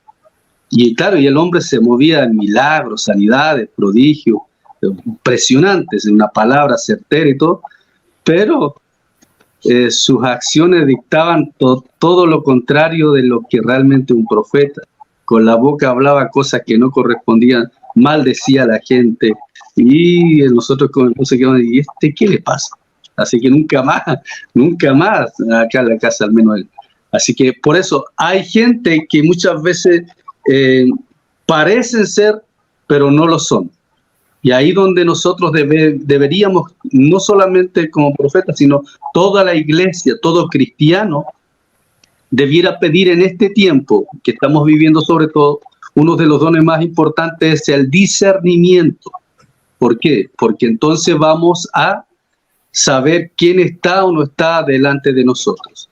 [SPEAKER 4] y claro, y el hombre se movía en milagros, sanidades, prodigios, impresionantes, en una palabra certera y todo, pero sus acciones dictaban todo lo contrario de lo que realmente un profeta. Con la boca hablaba cosas que no correspondían, maldecía a la gente, y nosotros con el esposo quedamos, ¿y qué le pasa? Así que nunca más, acá en la casa al menos él, Así que por eso hay gente que muchas veces parecen ser, pero no lo son. Y ahí donde nosotros deberíamos, no solamente como profetas, sino toda la iglesia, todo cristiano, debiera pedir en este tiempo que estamos viviendo, sobre todo, uno de los dones más importantes es el discernimiento. ¿Por qué? Porque entonces vamos a saber quién está o no está delante de nosotros.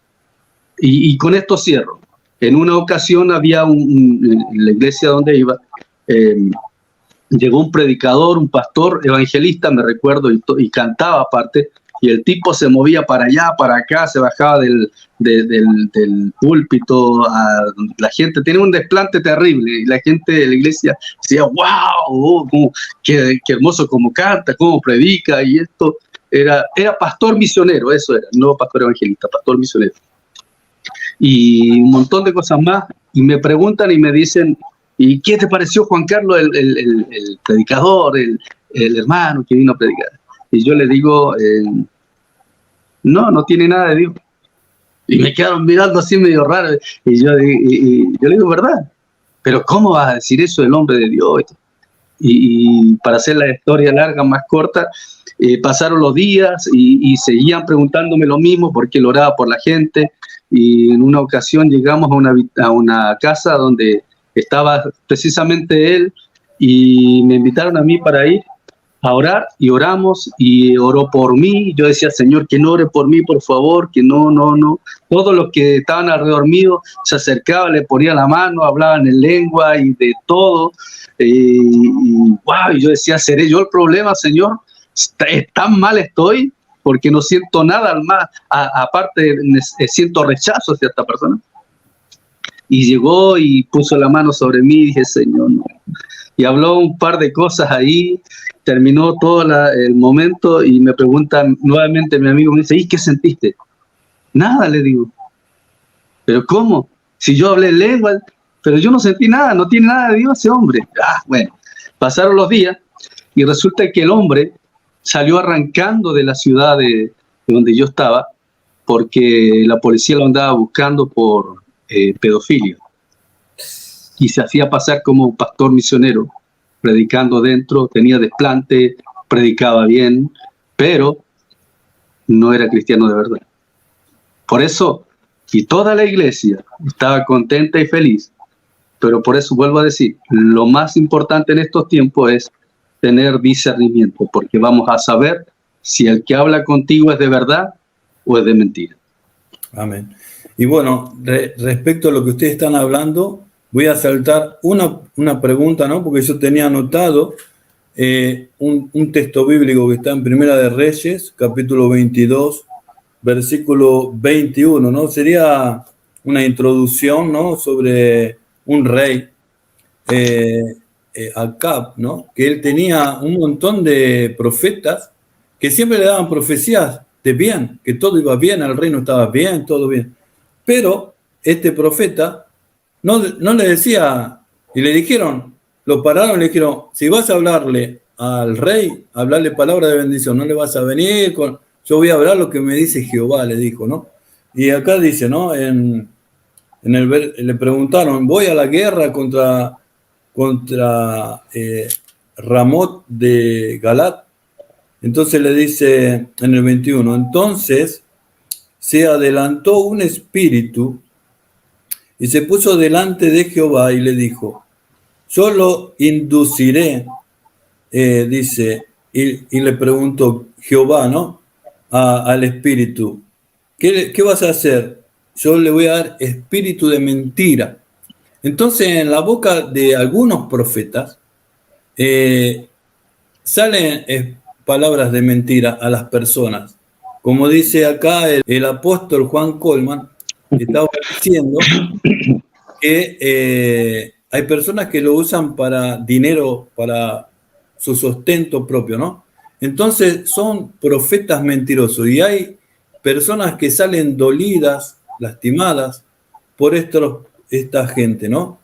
[SPEAKER 4] Y con esto cierro. En una ocasión había en la iglesia donde iba, llegó un predicador, un pastor evangelista, me recuerdo, y cantaba aparte, y el tipo se movía para allá, para acá, se bajaba del púlpito, la gente tenía un desplante terrible, y la gente de la iglesia decía, wow, qué hermoso cómo canta, cómo predica, y esto era pastor misionero, eso era, no pastor evangelista, pastor misionero. Y un montón de cosas más, y me preguntan y me dicen, ¿y qué te pareció Juan Carlos, el predicador, el hermano que vino a predicar? Y yo le digo, no tiene nada de Dios. Y me quedaron mirando así medio raro, y yo le digo, ¿verdad? Pero ¿cómo vas a decir eso del hombre de Dios? Y para hacer la historia larga, más corta, pasaron los días y seguían preguntándome lo mismo porque él oraba por la gente. Y en una ocasión llegamos a una casa donde estaba precisamente él y me invitaron a mí para ir a orar y oramos y oró por mí. Yo decía, Señor, que no ore por mí, por favor, que no. Todos los que estaban alrededor mío se acercaban, le ponía la mano, hablaban en lengua y de todo. Wow, y yo decía, ¿seré yo el problema, Señor? ¿Tan mal estoy? Porque no siento nada más, aparte siento rechazo hacia esta persona. Y llegó y puso la mano sobre mí y dije, Señor, no. Y habló un par de cosas ahí, terminó todo el momento y me preguntan nuevamente mi amigo, me dice, ¿y qué sentiste? Nada, le digo. ¿Pero cómo? Si yo hablé lengua, pero yo no sentí nada, no tiene nada de Dios ese hombre. Bueno, pasaron los días y resulta que el hombre salió arrancando de la ciudad de donde yo estaba porque la policía lo andaba buscando por pedofilia. Y se hacía pasar como pastor misionero, predicando dentro, tenía desplante, predicaba bien, pero no era cristiano de verdad. Por eso, y toda la iglesia estaba contenta y feliz, pero por eso vuelvo a decir, lo más importante en estos tiempos es tener discernimiento, porque vamos a saber si el que habla contigo es de verdad o es de mentira.
[SPEAKER 2] Amén. Y bueno, respecto a lo que ustedes están hablando, voy a saltar una pregunta, ¿no? Porque yo tenía anotado un texto bíblico que está en Primera de Reyes, capítulo 22, versículo 21, ¿no? Sería una introducción, ¿no? Sobre un rey, Acab, ¿no? Que él tenía un montón de profetas que siempre le daban profecías de bien, que todo iba bien, el reino estaba bien, todo bien. Pero este profeta no le decía, y le dijeron, lo pararon y le dijeron, si vas a hablarle al rey, hablarle palabra de bendición, no le vas a venir con, yo voy a hablar lo que me dice Jehová, le dijo, ¿no? Y acá dice, ¿no? Le preguntaron, voy a la guerra contra Ramot de Galat. Entonces le dice en el 21, entonces se adelantó un espíritu y se puso delante de Jehová y le dijo, yo lo induciré, dice, y le preguntó Jehová, ¿no? Al espíritu, ¿qué vas a hacer? Yo le voy a dar espíritu de mentira. Entonces en la boca de algunos profetas salen palabras de mentira a las personas. Como dice acá el apóstol Juan Colman, estaba diciendo que hay personas que lo usan para dinero, para su sustento propio, ¿no? Entonces son profetas mentirosos y hay personas que salen dolidas, lastimadas por esta gente, ¿no?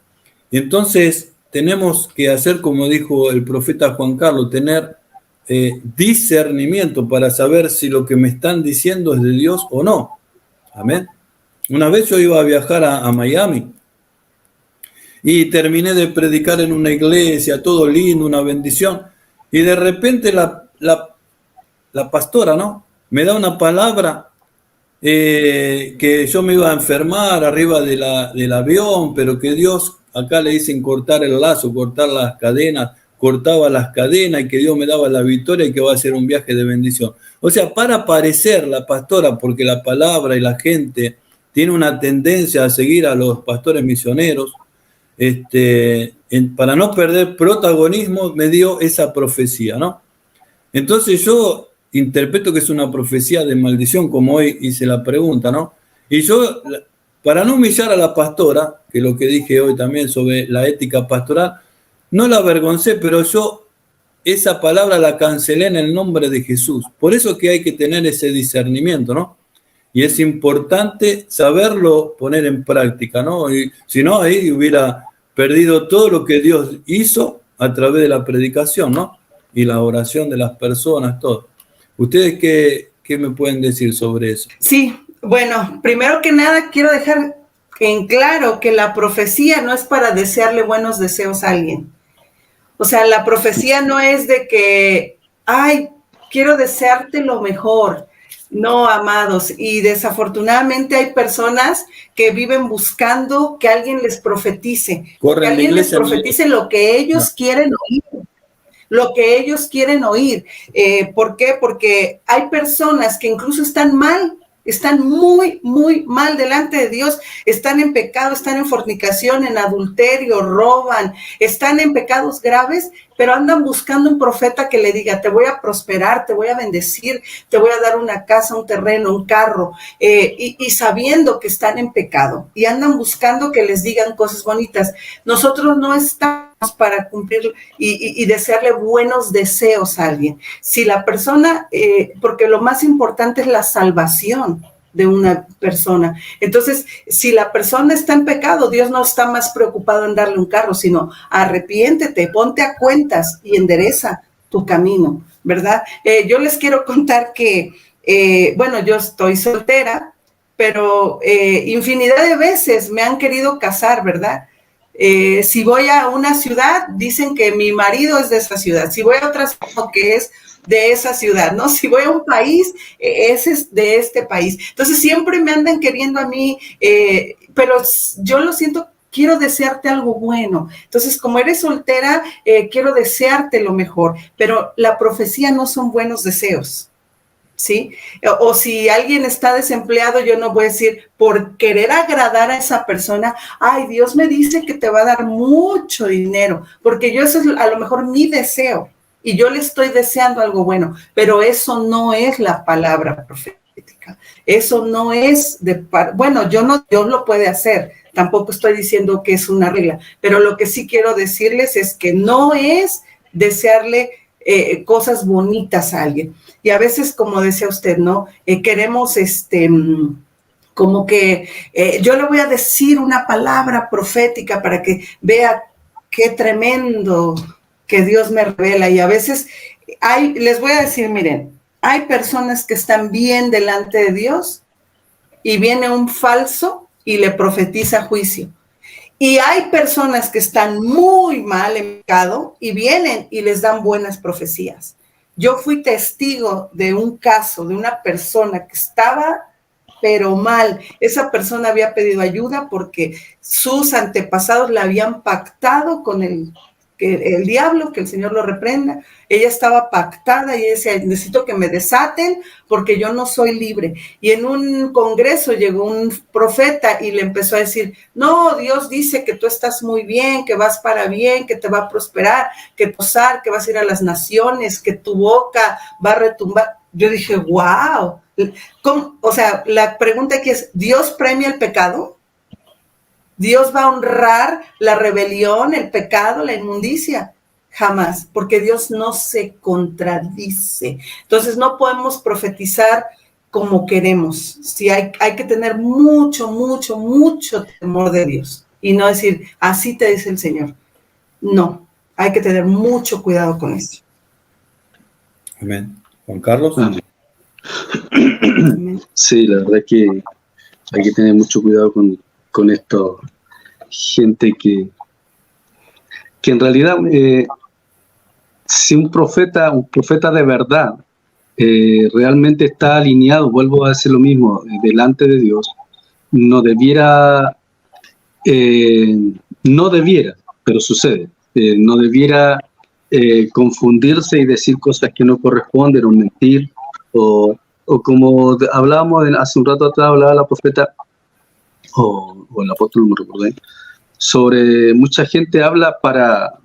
[SPEAKER 2] Y entonces tenemos que hacer, como dijo el profeta Juan Carlos, tener discernimiento para saber si lo que me están diciendo es de Dios o no. Amén. Una vez yo iba a viajar a Miami y terminé de predicar en una iglesia, todo lindo, una bendición, y de repente la pastora, ¿no? Me da una palabra que yo me iba a enfermar arriba del avión, pero que Dios, acá le dicen cortar el lazo, cortar las cadenas, cortaba las cadenas y que Dios me daba la victoria y que va a ser un viaje de bendición. O sea, para aparecer la pastora, porque la palabra y la gente tiene una tendencia a seguir a los pastores misioneros, para no perder protagonismo, me dio esa profecía, ¿no? Entonces yo interpreto que es una profecía de maldición, como hoy hice la pregunta, ¿no? Y yo, para no humillar a la pastora, que es lo que dije hoy también sobre la ética pastoral, no la avergoncé, pero yo esa palabra la cancelé en el nombre de Jesús. Por eso que hay que tener ese discernimiento, ¿no? Y es importante saberlo poner en práctica, ¿no? Y si no, ahí hubiera perdido todo lo que Dios hizo a través de la predicación, ¿no? Y la oración de las personas, todo. ¿Ustedes qué me pueden decir sobre eso?
[SPEAKER 3] Sí, bueno, primero que nada quiero dejar en claro que la profecía no es para desearle buenos deseos a alguien. O sea, la profecía no es de que, ay, quiero desearte lo mejor. No, amados, y desafortunadamente hay personas que viven buscando que alguien les profetice, que alguien les profetice lo que ellos quieren oír. Lo que ellos quieren oír. ¿Por qué? Porque hay personas que incluso están mal, están muy, muy mal delante de Dios, están en pecado, están en fornicación, en adulterio, roban, están en pecados graves, pero andan buscando un profeta que le diga, te voy a prosperar, te voy a bendecir, te voy a dar una casa, un terreno, un carro, y sabiendo que están en pecado, y andan buscando que les digan cosas bonitas. Nosotros no estamos para cumplir y desearle buenos deseos a alguien. Si la persona, porque lo más importante es la salvación de una persona. Entonces, si la persona está en pecado, Dios no está más preocupado en darle un carro, sino arrepiéntete, ponte a cuentas y endereza tu camino, ¿verdad? Yo les quiero contar que, bueno, yo estoy soltera, pero infinidad de veces me han querido casar, ¿verdad? Si voy a una ciudad, dicen que mi marido es de esa ciudad. Si voy a otra ciudad, que es de esa ciudad, ¿no? Si voy a un país, ese es de este país. Entonces siempre me andan queriendo a mí, pero yo lo siento, quiero desearte algo bueno. Entonces, como eres soltera, quiero desearte lo mejor, pero la profecía no son buenos deseos. ¿Sí? O si alguien está desempleado, yo no voy a decir, por querer agradar a esa persona, ay, Dios me dice que te va a dar mucho dinero, porque yo eso es a lo mejor mi deseo, y yo le estoy deseando algo bueno, pero eso no es la palabra profética, eso no es bueno, Dios lo puede hacer, tampoco estoy diciendo que es una regla, pero lo que sí quiero decirles es que no es desearle cosas bonitas a alguien. Y a veces, como decía usted, ¿no? Queremos, como que yo le voy a decir una palabra profética para que vea qué tremendo que Dios me revela. Y a veces les voy a decir, miren, hay personas que están bien delante de Dios y viene un falso y le profetiza juicio. Y hay personas que están muy mal en pecado y vienen y les dan buenas profecías. Yo fui testigo de un caso de una persona que estaba, pero mal. Esa persona había pedido ayuda porque sus antepasados la habían pactado con el diablo, que el Señor lo reprenda. Ella estaba pactada y ella decía, necesito que me desaten porque yo no soy libre. Y en un congreso llegó un profeta y le empezó a decir, no, Dios dice que tú estás muy bien, que vas para bien, que te va a prosperar, que posar, que vas a ir a las naciones, que tu boca va a retumbar. Yo dije, wow. ¿Cómo? O sea, la pregunta aquí es, ¿Dios premia el pecado? ¿Dios va a honrar la rebelión, el pecado, la inmundicia? Jamás, porque Dios no se contradice. Entonces no podemos profetizar como queremos. Sí, hay que tener mucho, mucho, mucho temor de Dios y no decir, así te dice el Señor. No, hay que tener mucho cuidado con eso.
[SPEAKER 2] Amén. Juan Carlos.
[SPEAKER 4] Amén. Sí, la verdad que Hay que tener mucho cuidado con esto, gente que en realidad, si un profeta de verdad, realmente está alineado, vuelvo a decir lo mismo, delante de Dios, no debiera, pero sucede, no debiera confundirse y decir cosas que no corresponden o mentir, o como hablábamos hace un rato atrás, hablaba la profeta, o el apóstol, no me recordé, sobre mucha gente habla para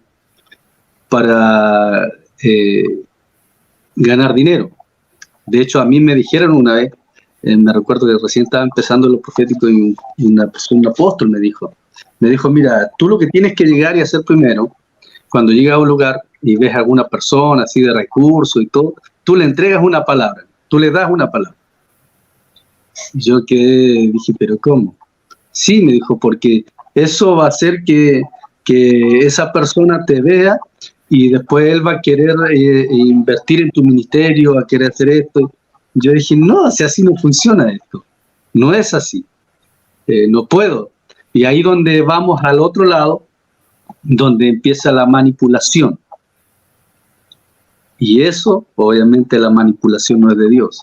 [SPEAKER 4] ganar dinero. De hecho, a mí me dijeron una vez, me recuerdo que recién estaba empezando lo profético y un apóstol me dijo, mira, tú lo que tienes que llegar y hacer primero, cuando llegas a un lugar y ves a alguna persona así de recursos y todo, tú le entregas una palabra, tú le das una palabra. Y yo dije, ¿pero cómo? Sí, me dijo, porque eso va a hacer que esa persona te vea y después él va a querer invertir en tu ministerio, a querer hacer esto. Yo dije, no, si así no funciona esto, no es así, no puedo. Y ahí donde vamos al otro lado, donde empieza la manipulación. Y eso, obviamente, la manipulación no es de Dios.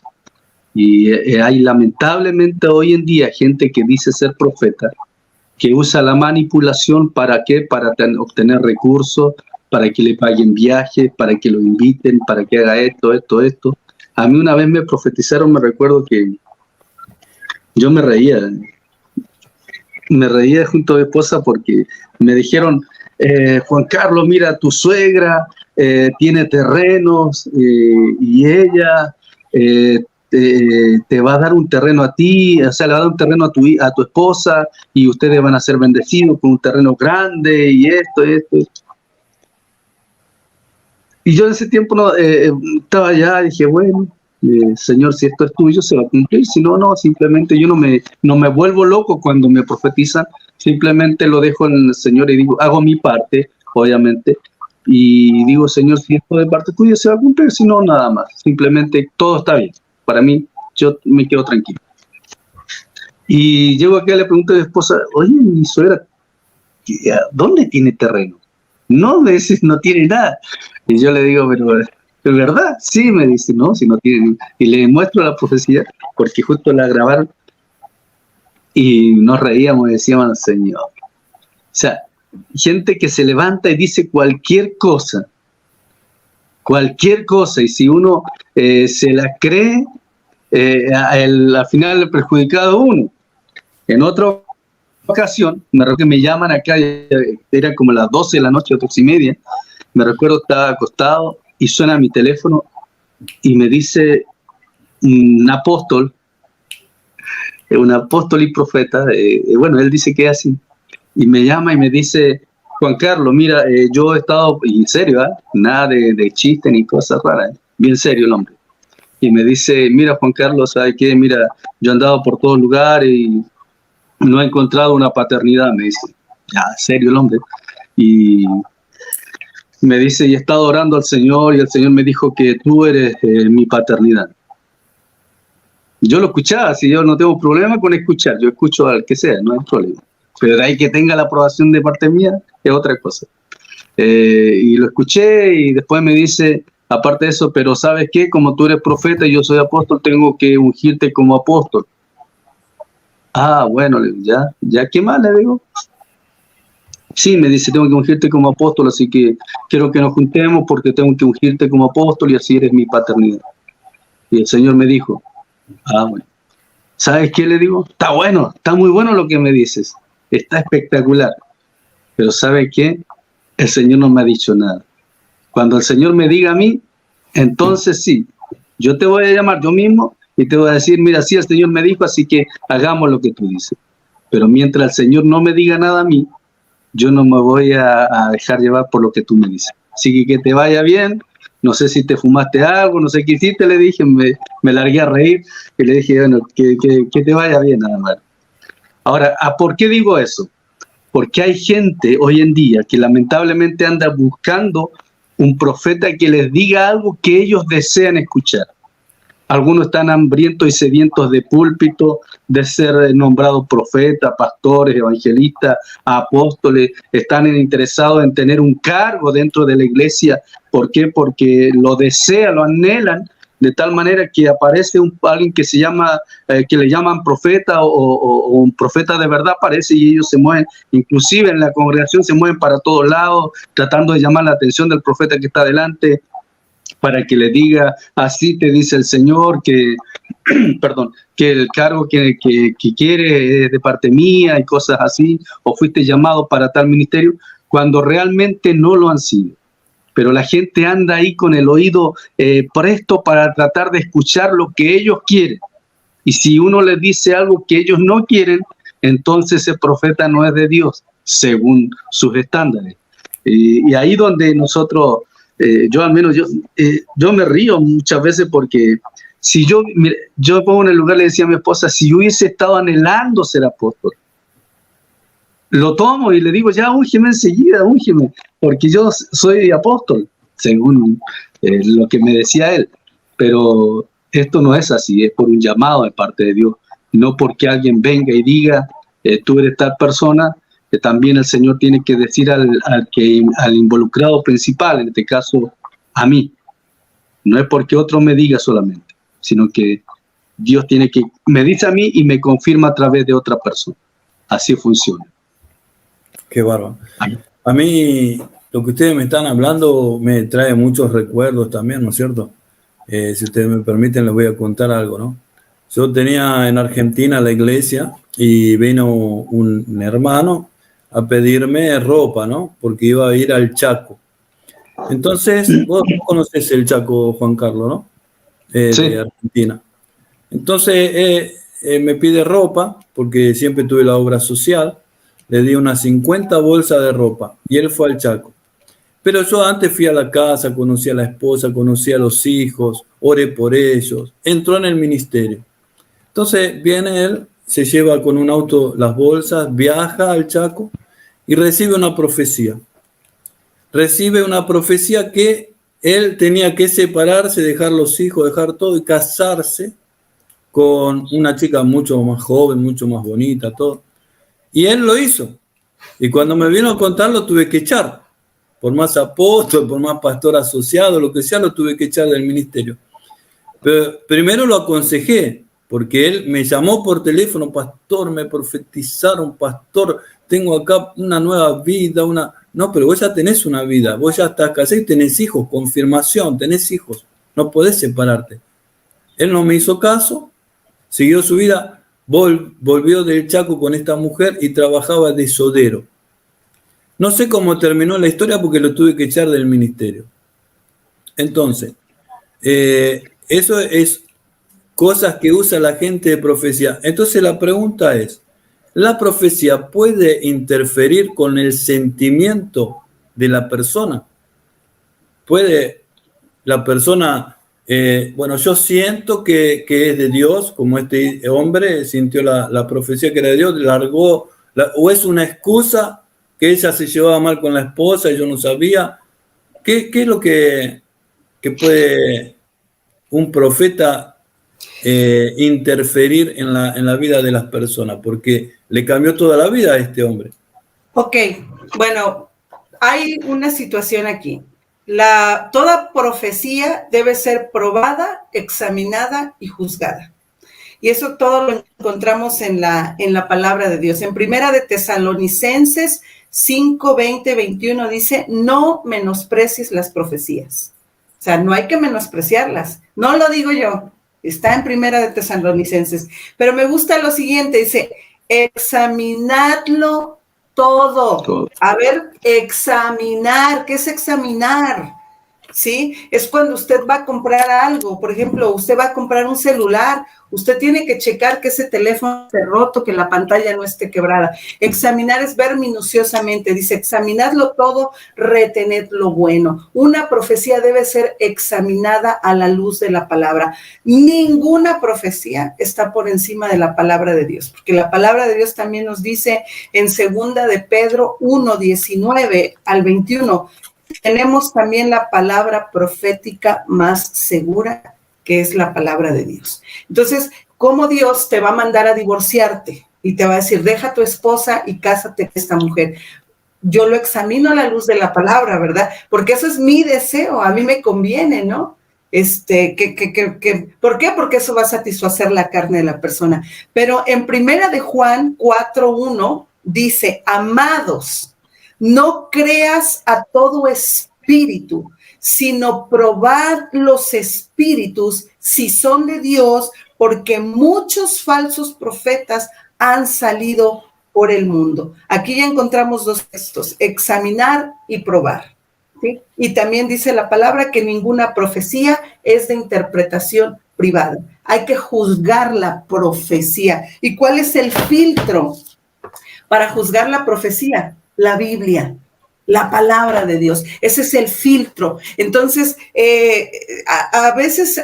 [SPEAKER 4] Y hay lamentablemente hoy en día gente que dice ser profeta, que usa la manipulación ¿para qué? Para obtener recursos, para que le paguen viajes, para que lo inviten, para que haga esto. A mí una vez me profetizaron, me recuerdo que yo me reía junto a mi esposa porque me dijeron, Juan Carlos, mira, tu suegra tiene terrenos y ella te va a dar un terreno a ti, o sea, le va a dar un terreno a tu esposa y ustedes van a ser bendecidos con un terreno grande y esto. Y yo en ese tiempo estaba allá y dije, bueno, Señor, si esto es tuyo, se va a cumplir. Si no, no, simplemente yo no me vuelvo loco cuando me profetizan, simplemente lo dejo en el Señor y digo, hago mi parte, obviamente, y digo, Señor, si esto de parte tuya se va a cumplir, si no, nada más. Simplemente todo está bien. Para mí, yo me quedo tranquilo. Y llego acá y le pregunto a mi esposa, oye, mi suegra, ¿dónde tiene terreno? No, me dice, no tiene nada. Y yo le digo, pero ¿es verdad? Sí, me dice, no, si no tiene. Y le muestro la profecía, porque justo la grabaron, y nos reíamos y decíamos, Señor. O sea, gente que se levanta y dice cualquier cosa, y si uno se la cree, al final el perjudicado uno. En otra ocasión, me recuerdo que me llaman acá, era como las 12 de la noche, 12:30, me recuerdo estaba acostado y suena mi teléfono y me dice un apóstol y profeta, bueno, él dice que es así, y me llama y me dice, Juan Carlos, mira, yo he estado, y en serio, nada de chiste ni cosas raras, bien serio el hombre, y me dice, mira Juan Carlos, ¿sabes qué? Mira, yo he andado por todos lugares y no he encontrado una paternidad, me dice, ya, serio el hombre, y me dice, y he estado orando al Señor y el Señor me dijo que tú eres mi paternidad. Yo lo escuchaba, si yo no tengo problema con escuchar, yo escucho al que sea, no hay problema. Pero de ahí que tenga la aprobación de parte mía es otra cosa. Y lo escuché y después me dice, aparte de eso, pero ¿sabes qué? Como tú eres profeta y yo soy apóstol, tengo que ungirte como apóstol. Ah, bueno, ya, ¿qué más le digo? Sí, me dice, tengo que ungirte como apóstol, así que quiero que nos juntemos porque tengo que ungirte como apóstol y así eres mi paternidad. Y el Señor me dijo, ah, bueno, ¿sabes qué le digo? Está bueno, está muy bueno lo que me dices, está espectacular, pero ¿sabes qué? El Señor no me ha dicho nada. Cuando el Señor me diga a mí, entonces sí, yo te voy a llamar yo mismo y te voy a decir, mira, sí, el Señor me dijo, así que hagamos lo que tú dices. Pero mientras el Señor no me diga nada a mí, yo no me voy a dejar llevar por lo que tú me dices. Así que te vaya bien, no sé si te fumaste algo, no sé qué hiciste, le dije, me largué a reír y le dije, bueno, que te vaya bien nada más. Ahora, ¿por qué digo eso? Porque hay gente hoy en día que lamentablemente anda buscando un profeta que les diga algo que ellos desean escuchar. Algunos están hambrientos y sedientos de púlpito, de ser nombrados profetas, pastores, evangelistas, apóstoles. Están interesados en tener un cargo dentro de la iglesia. ¿Por qué? Porque lo desean, lo anhelan, de tal manera que aparece alguien que se llama, que le llaman profeta o un profeta de verdad aparece y ellos se mueven, inclusive en la congregación se mueven para todos lados, tratando de llamar la atención del profeta que está delante, para que le diga, así te dice el Señor, que, perdón, que el cargo que quiere es de parte mía y cosas así, o fuiste llamado para tal ministerio, cuando realmente no lo han sido. Pero la gente anda ahí con el oído presto para tratar de escuchar lo que ellos quieren. Y si uno les dice algo que ellos no quieren, entonces ese profeta no es de Dios, según sus estándares. Y ahí donde nosotros... yo al menos, yo me río muchas veces porque si yo me pongo en el lugar, le decía a mi esposa, si yo hubiese estado anhelando ser apóstol, lo tomo y le digo, ya úngeme enseguida, úngeme, porque yo soy apóstol, según lo que me decía él. Pero esto no es así, es por un llamado de parte de Dios, no porque alguien venga y diga, tú eres tal persona. También el Señor tiene que decir al involucrado principal, en este caso a mí. No es porque otro me diga solamente, sino que Dios me dice a mí y me confirma a través de otra persona. Así funciona.
[SPEAKER 2] Qué bárbaro. A mí lo que ustedes me están hablando me trae muchos recuerdos también, ¿no es cierto? Si ustedes me permiten, les voy a contar algo, ¿no? Yo tenía en Argentina la iglesia y vino un hermano a pedirme ropa, ¿no? Porque iba a ir al Chaco. Entonces, vos conocés el Chaco, Juan Carlos, ¿no?
[SPEAKER 4] Sí.
[SPEAKER 2] De Argentina. Entonces, me pide ropa, porque siempre tuve la obra social. Le di unas 50 bolsas de ropa y él fue al Chaco. Pero yo antes fui a la casa, conocí a la esposa, conocí a los hijos, oré por ellos. Entró en el ministerio. Entonces, viene él, se lleva con un auto las bolsas, viaja al Chaco y recibe una profecía. Recibe una profecía que él tenía que separarse, dejar los hijos, dejar todo y casarse con una chica mucho más joven, mucho más bonita, todo. Y él lo hizo. Y cuando me vino a contar, lo tuve que echar. Por más apóstol, por más pastor asociado, lo que sea, lo tuve que echar del ministerio. Pero primero lo aconsejé, porque él me llamó por teléfono, pastor, me profetizaron, pastor, tengo acá una nueva vida, No, pero vos ya tenés una vida, vos ya estás casado y tenés hijos, confirmación, tenés hijos, no podés separarte. Él no me hizo caso, siguió su vida, volvió del Chaco con esta mujer y trabajaba de sodero. No sé cómo terminó la historia porque lo tuve que echar del ministerio. Entonces, eso es cosas que usa la gente de profecía. Entonces la pregunta es, ¿la profecía puede interferir con el sentimiento de la persona? ¿Puede la persona, yo siento que es de Dios, como este hombre sintió la profecía que era de Dios, largó, o es una excusa que ella se llevaba mal con la esposa y yo no sabía? ¿Qué es lo que puede un profeta interferir en la vida de las personas? Porque le cambió toda la vida a este hombre.
[SPEAKER 3] Ok, bueno, hay una situación aquí. Toda profecía debe ser probada, examinada y juzgada. Y eso todo lo encontramos en la palabra de Dios. En Primera de Tesalonicenses 5, 20, 21 dice, no menosprecies las profecías. O sea, no hay que menospreciarlas. No lo digo yo. Está en Primera de Tesalonicenses. Pero me gusta lo siguiente, dice, examinadlo todo. A ver, examinar. ¿Qué es examinar? ¿Sí? Es cuando usted va a comprar algo. Por ejemplo, usted va a comprar un celular. Usted tiene que checar que ese teléfono esté roto, que la pantalla no esté quebrada. Examinar es ver minuciosamente. Dice, examinadlo todo, retened lo bueno. Una profecía debe ser examinada a la luz de la palabra. Ninguna profecía está por encima de la palabra de Dios, porque la palabra de Dios también nos dice en Segunda de Pedro 1, 19 al 21, tenemos también la palabra profética más segura que es la palabra de Dios. Entonces, ¿cómo Dios te va a mandar a divorciarte? Y te va a decir, deja a tu esposa y cásate con esta mujer. Yo lo examino a la luz de la palabra, ¿verdad? Porque eso es mi deseo, a mí me conviene, ¿no? ¿Por qué? Porque eso va a satisfacer la carne de la persona. Pero en Primera de Juan 4:1 dice, amados, no creas a todo espíritu, sino probad los espíritus si son de Dios, porque muchos falsos profetas han salido por el mundo. Aquí ya encontramos dos textos, examinar y probar. ¿Sí? Y también dice la palabra que ninguna profecía es de interpretación privada. Hay que juzgar la profecía. ¿Y cuál es el filtro para juzgar la profecía? La Biblia, la palabra de Dios. Ese es el filtro. Entonces, a veces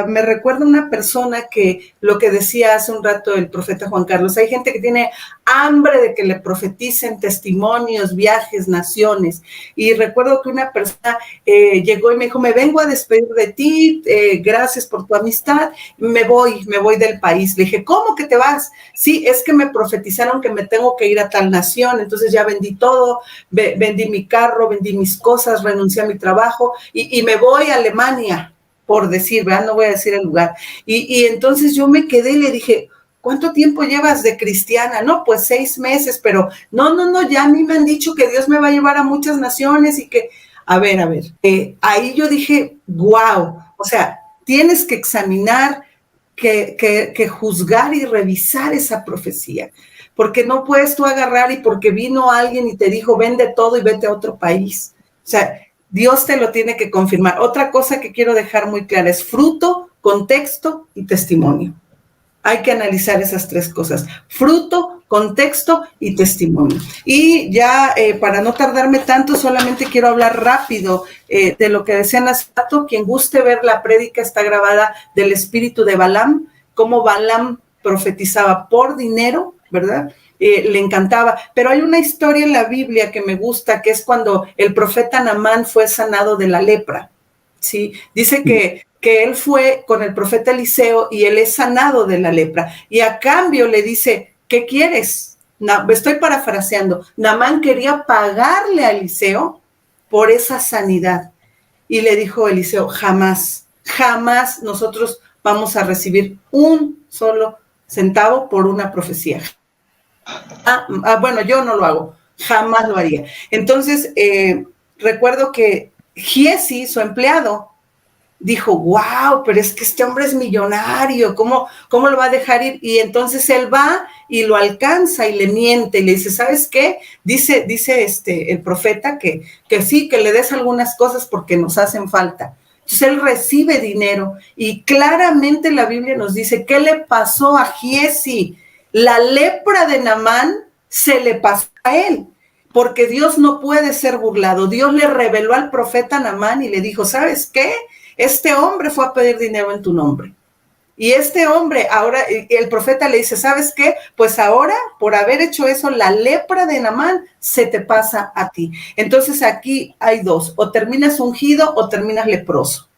[SPEAKER 3] me recuerda una persona que lo que decía hace un rato el profeta Juan Carlos, hay gente que tiene hambre de que le profeticen testimonios, viajes, naciones. Y recuerdo que una persona llegó y me dijo, me vengo a despedir de ti, gracias por tu amistad, me voy del país. Le dije, ¿cómo que te vas? Sí, es que me profetizaron que me tengo que ir a tal nación, entonces ya vendí todo, vendí mi carro, vendí mis cosas, renuncié a mi trabajo y me voy a Alemania, por decir, ¿verdad? No voy a decir el lugar. Y entonces yo me quedé y le dije, ¿cuánto tiempo llevas de cristiana? No, pues 6 meses, pero no, ya a mí me han dicho que Dios me va a llevar a muchas naciones y que, a ver, ahí yo dije, wow, o sea, tienes que examinar, que juzgar y revisar esa profecía, porque no puedes tú agarrar y porque vino alguien y te dijo, vende todo y vete a otro país. O sea, Dios te lo tiene que confirmar. Otra cosa que quiero dejar muy clara es fruto, contexto y testimonio. Hay que analizar esas 3 cosas, fruto, contexto y testimonio. Y ya para no tardarme tanto, solamente quiero hablar rápido de lo que decían hace rato. Quien guste ver la prédica está grabada del espíritu de Balaam, cómo Balaam profetizaba por dinero, ¿verdad? Le encantaba. Pero hay una historia en la Biblia que me gusta, que es cuando el profeta Naamán fue sanado de la lepra, ¿sí? Dice que él fue con el profeta Eliseo y él es sanado de la lepra. Y a cambio le dice, ¿qué quieres? Estoy parafraseando. Naamán quería pagarle a Eliseo por esa sanidad. Y le dijo Eliseo, jamás nosotros vamos a recibir un solo centavo por una profecía. Bueno, yo no lo hago, jamás lo haría. Entonces, recuerdo que Giesi, su empleado, dijo, wow, pero es que este hombre es millonario, ¿cómo lo va a dejar ir? Y entonces él va y lo alcanza y le miente y le dice, ¿sabes qué? Dice el profeta que sí, que le des algunas cosas porque nos hacen falta. Entonces él recibe dinero y claramente la Biblia nos dice, ¿qué le pasó a Giesi? La lepra de Naamán se le pasó a él, porque Dios no puede ser burlado. Dios le reveló al profeta Naamán y le dijo, ¿sabes qué? Este hombre fue a pedir dinero en tu nombre. Y este hombre, ahora, el profeta le dice, ¿sabes qué? Pues ahora, por haber hecho eso, la lepra de Naamán se te pasa a ti. Entonces aquí hay 2, o terminas ungido o terminas leproso.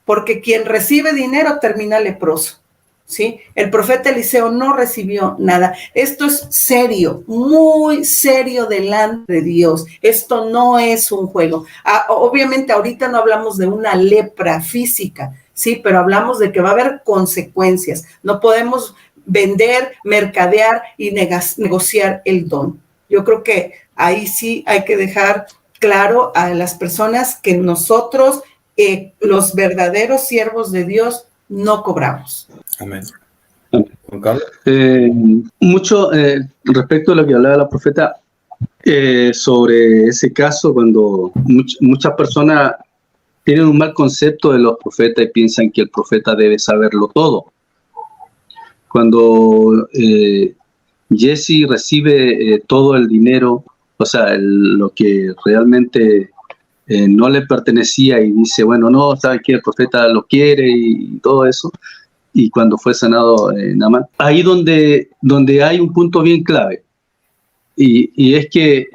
[SPEAKER 3] Porque quien recibe dinero termina leproso. ¿Sí? El profeta Eliseo no recibió nada. Esto es serio, muy serio delante de Dios. Esto no es un juego. Obviamente ahorita no hablamos de una lepra física, sí, pero hablamos de que va a haber consecuencias. No podemos vender, mercadear y negociar el don. Yo creo que ahí sí hay que dejar claro a las personas que nosotros, los verdaderos siervos de Dios, no cobramos.
[SPEAKER 2] Amén. Juan Carlos.
[SPEAKER 4] Mucho respecto a lo que hablaba la profeta sobre ese caso, cuando muchas personas tienen un mal concepto de los profetas y piensan que el profeta debe saberlo todo. Cuando Giesi recibe todo el dinero, o sea, lo que realmente no le pertenecía y dice, bueno, no, sabe que el profeta lo quiere y todo eso, y cuando fue sanado Naamán, ahí donde hay un punto bien clave, y es que,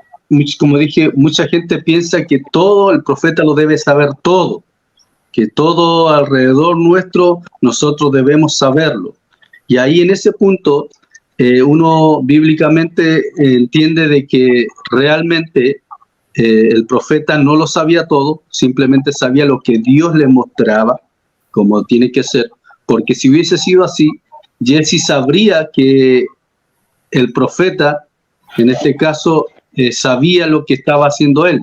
[SPEAKER 4] como dije, mucha gente piensa que todo el profeta lo debe saber todo, que todo alrededor nuestro nosotros debemos saberlo. Y ahí en ese punto uno bíblicamente entiende de que realmente el profeta no lo sabía todo, simplemente sabía lo que Dios le mostraba, como tiene que ser, porque si hubiese sido así, Jesse sabría que el profeta, en este caso, sabía lo que estaba haciendo él.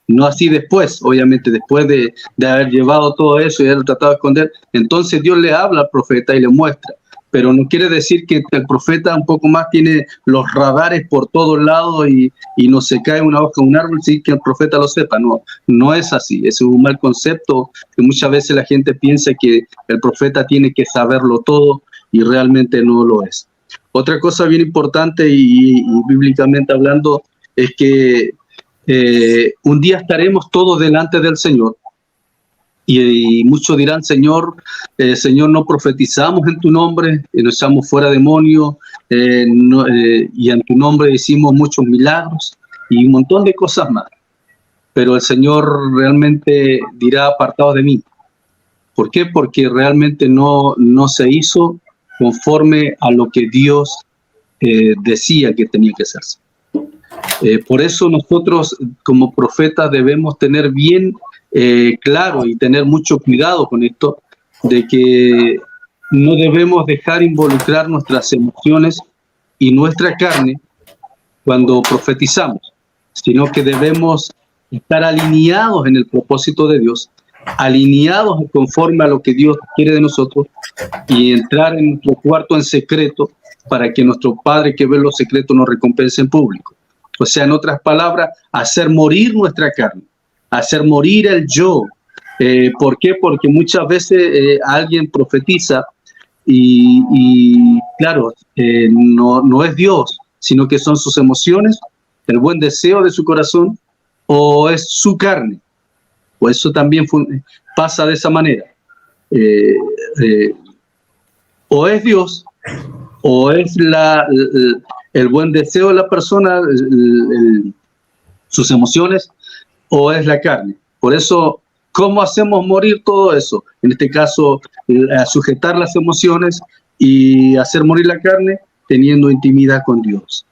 [SPEAKER 4] No así después, obviamente, después de haber llevado todo eso y haber tratado de esconder, entonces Dios le habla al profeta y le muestra. Pero no quiere decir que el profeta un poco más tiene los radares por todos lados y no se cae una hoja de un árbol sin que el profeta lo sepa. No, no es así. Es un mal concepto que muchas veces la gente piensa que el profeta tiene que saberlo todo y realmente no lo es. Otra cosa bien importante y bíblicamente hablando es que un día estaremos todos delante del Señor. Y muchos dirán, Señor, no profetizamos en tu nombre, nos echamos fuera demonios, y en tu nombre hicimos muchos milagros y un montón de cosas más. Pero el Señor realmente dirá, apartados de mí. ¿Por qué? Porque realmente no se hizo conforme a lo que Dios decía que tenía que hacerse. Por eso nosotros como profetas debemos tener bien claro y tener mucho cuidado con esto, de que no debemos dejar involucrar nuestras emociones y nuestra carne cuando profetizamos, sino que debemos estar alineados en el propósito de Dios, alineados conforme a lo que Dios quiere de nosotros y entrar en nuestro cuarto en secreto para que nuestro Padre que ve los secretos nos recompense en público. O sea, en otras palabras, hacer morir nuestra carne, hacer morir el yo. ¿Por qué? Porque muchas veces alguien profetiza y claro, no es Dios, sino que son sus emociones, el buen deseo de su corazón, o es su carne. O eso también pasa de esa manera. O es Dios, o es el buen deseo de la persona, sus emociones, o es la carne. Por eso, ¿cómo hacemos morir todo eso? En este caso, sujetar las emociones y hacer morir la carne teniendo intimidad con Dios.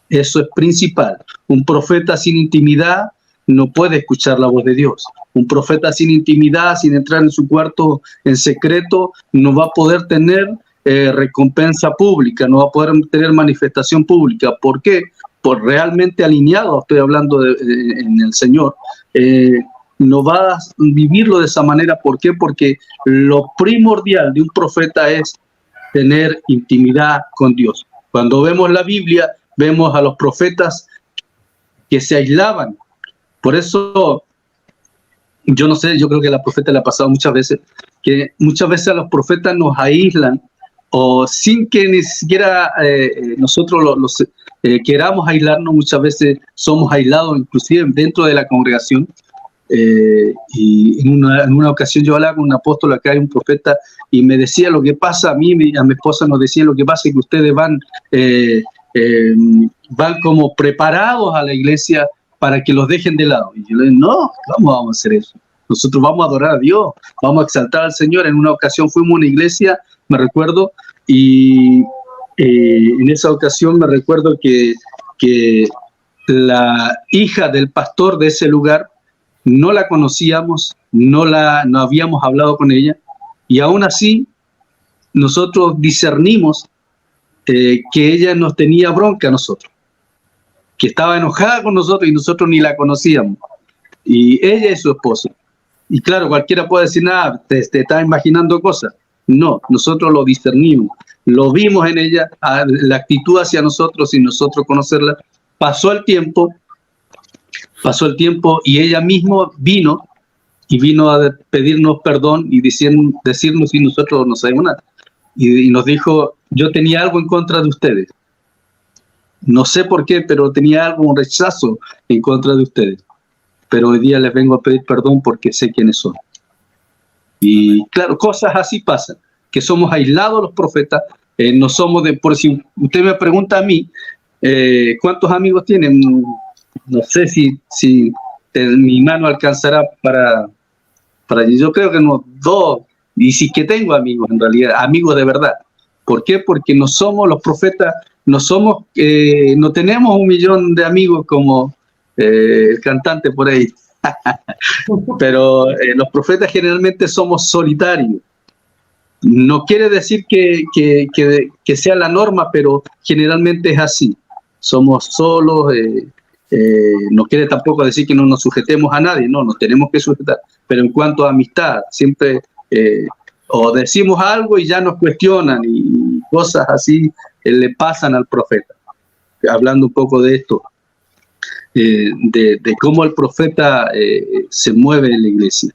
[SPEAKER 4] Eso es principal. Un profeta sin intimidad no puede escuchar la voz de Dios. Un profeta sin intimidad, sin entrar en su cuarto en secreto, no va a poder tener recompensa pública, no va a poder tener manifestación pública. ¿Por qué? Por realmente alineado, estoy hablando en el Señor, no va a vivirlo de esa manera. ¿Por qué? Porque lo primordial de un profeta es tener intimidad con Dios. Cuando vemos la Biblia, vemos a los profetas que se aislaban. Por eso, yo no sé, yo creo que a la profeta le ha pasado muchas veces, que muchas veces a los profetas nos aíslan, o sin que ni siquiera nosotros queramos aislarnos, muchas veces somos aislados, inclusive dentro de la congregación. Y en una ocasión yo hablaba con un apóstol, acá hay un profeta, y me decía lo que pasa, a mí y a mi esposa nos decía lo que pasa es que ustedes van como preparados a la iglesia para que los dejen de lado. Y yo le digo, no, ¿cómo vamos a hacer eso? Nosotros vamos a adorar a Dios, vamos a exaltar al Señor. En una ocasión fuimos a una iglesia, me recuerdo, y en esa ocasión me recuerdo que la hija del pastor de ese lugar no la conocíamos, no habíamos hablado con ella, y aún así nosotros discernimos que ella nos tenía bronca a nosotros, que estaba enojada con nosotros y nosotros ni la conocíamos, y ella es su esposa. Y claro, cualquiera puede decir, nada, te está imaginando cosas. No, nosotros lo discernimos, lo vimos en ella, la actitud hacia nosotros sin nosotros conocerla. Pasó el tiempo y ella misma vino a pedirnos perdón y decirnos si nosotros no sabemos nada. Y nos dijo, yo tenía algo en contra de ustedes. No sé por qué, pero tenía algo, un rechazo en contra de ustedes. Pero hoy día les vengo a pedir perdón porque sé quiénes son. Y claro, cosas así pasan, que somos aislados los profetas, no somos por si usted me pregunta a mí, ¿cuántos amigos tienen? No sé si mi mano alcanzará para para allí. Yo creo que no, 2, y sí que tengo amigos en realidad, amigos de verdad. ¿Por qué? Porque no somos los profetas, no somos, no tenemos 1 millón de amigos como el cantante por ahí. Pero los profetas generalmente somos solitarios. No quiere decir que sea la norma, pero generalmente es así. Somos solos, no quiere tampoco decir que no nos sujetemos a nadie, no, nos tenemos que sujetar. Pero en cuanto a amistad, siempre o decimos algo y ya nos cuestionan y cosas así le pasan al profeta. Hablando un poco de esto, de cómo el profeta se mueve en la iglesia.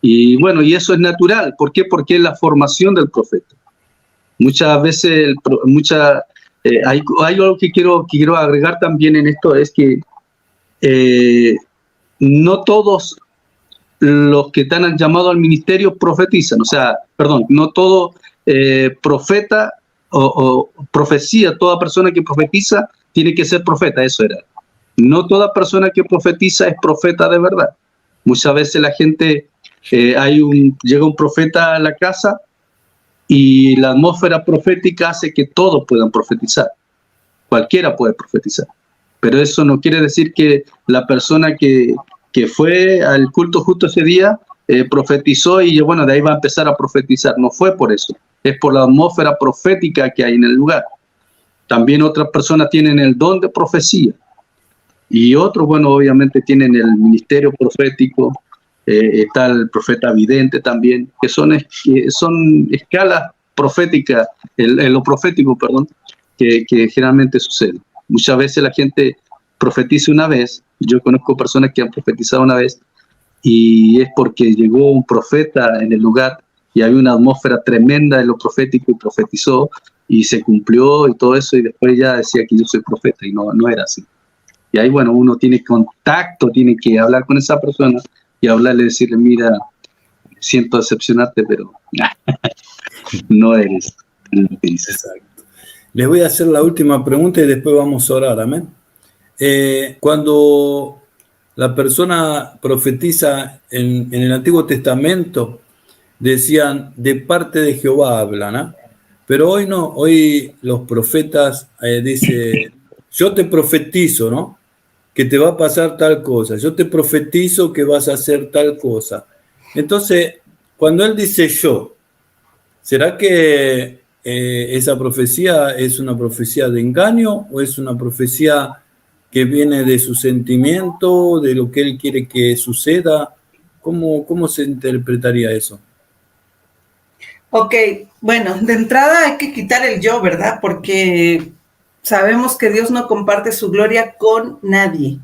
[SPEAKER 4] Y bueno, y eso es natural. ¿Por qué? Porque es la formación del profeta. Muchas veces, hay algo que quiero agregar también en esto, es que no todos los que están llamados al ministerio profetizan. O sea, perdón, no todo profeta o profecía, toda persona que profetiza tiene que ser profeta, eso era. No toda persona que profetiza es profeta de verdad. Muchas veces la gente, llega un profeta a la casa y la atmósfera profética hace que todos puedan profetizar. Cualquiera puede profetizar. Pero eso no quiere decir que la persona que fue al culto justo ese día profetizó y bueno, de ahí va a empezar a profetizar. No fue por eso. Es por la atmósfera profética que hay en el lugar. También otras personas tienen el don de profecía. Y otros, bueno, obviamente tienen el ministerio profético, está el profeta vidente también, que son escalas proféticas, en lo profético, perdón, que generalmente sucede. Muchas veces la gente profetiza una vez, yo conozco personas que han profetizado una vez, y es porque llegó un profeta en el lugar y había una atmósfera tremenda en lo profético y profetizó y se cumplió y todo eso, y después ya decía que yo soy profeta, y no era así. Y ahí, bueno, uno tiene contacto, tiene que hablar con esa persona y hablarle, decirle, mira, siento decepcionarte, pero no eres lo que dices.
[SPEAKER 2] Exacto. Les voy a hacer la última pregunta y después vamos a orar, amén. Cuando la persona profetiza en el Antiguo Testamento, decían, de parte de Jehová hablan, ¿eh? Pero hoy no, hoy los profetas dicen, yo te profetizo, ¿no? Que te va a pasar tal cosa, yo te profetizo que vas a hacer tal cosa. Entonces, cuando él dice yo, ¿será que esa profecía es una profecía de engaño o es una profecía que viene de su sentimiento, de lo que él quiere que suceda? ¿Cómo se interpretaría eso?
[SPEAKER 3] Ok, bueno, de entrada hay que quitar el yo, ¿verdad? Porque sabemos que Dios no comparte su gloria con nadie,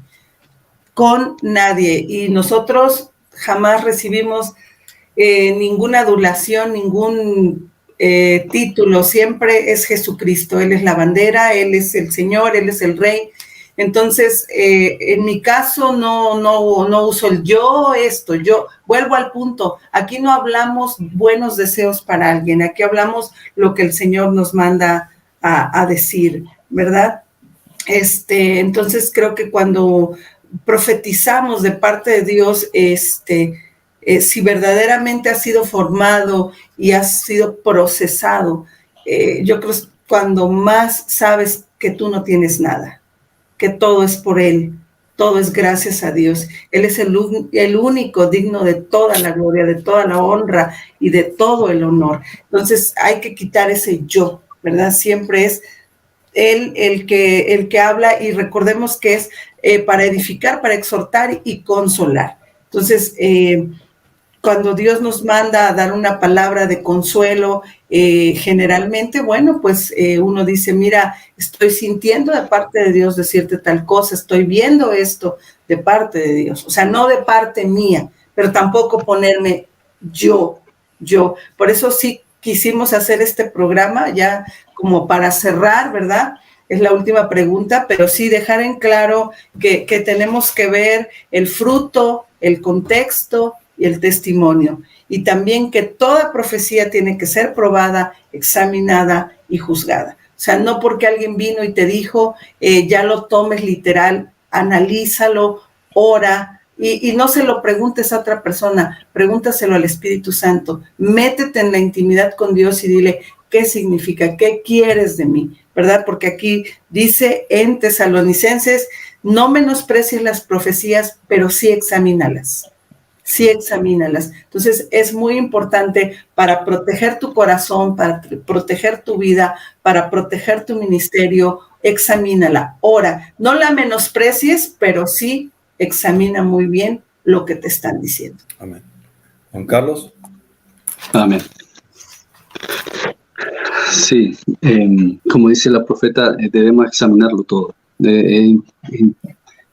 [SPEAKER 3] y nosotros jamás recibimos ninguna adulación, ningún título, siempre es Jesucristo, Él es la bandera, Él es el Señor, Él es el Rey. Entonces, en mi caso no uso el yo vuelvo al punto, aquí no hablamos buenos deseos para alguien, aquí hablamos lo que el Señor nos manda a decir, ¿verdad? Entonces creo que cuando profetizamos de parte de Dios, si verdaderamente has sido formado y has sido procesado, yo creo que es cuando más sabes que tú no tienes nada, que todo es por Él, todo es gracias a Dios. Él es el único digno de toda la gloria, de toda la honra y de todo el honor. Entonces hay que quitar ese yo, ¿verdad? Siempre es Él el que habla, y recordemos que es para edificar, para exhortar y consolar. Entonces, cuando Dios nos manda a dar una palabra de consuelo, generalmente, bueno, pues uno dice, mira, estoy sintiendo de parte de Dios decirte tal cosa, estoy viendo esto de parte de Dios. O sea, no de parte mía, pero tampoco ponerme yo. Por eso sí quisimos hacer este programa ya como para cerrar, ¿verdad? Es la última pregunta, pero sí dejar en claro que tenemos que ver el fruto, el contexto y el testimonio. Y también que toda profecía tiene que ser probada, examinada y juzgada. O sea, no porque alguien vino y te dijo, ya lo tomes literal, analízalo, ora, Y no se lo preguntes a otra persona, pregúntaselo al Espíritu Santo. Métete en la intimidad con Dios y dile, ¿qué significa? ¿Qué quieres de mí? ¿Verdad? Porque aquí dice en Tesalonicenses, no menosprecies las profecías, pero sí examínalas. Sí, examínalas. Entonces, es muy importante para proteger tu corazón, para proteger tu vida, para proteger tu ministerio, examínala. Ora, no la menosprecies, pero sí examina muy bien lo que te están diciendo.
[SPEAKER 2] Amén. Juan Carlos.
[SPEAKER 4] Amén. Sí, como dice la profeta, debemos examinarlo todo. Es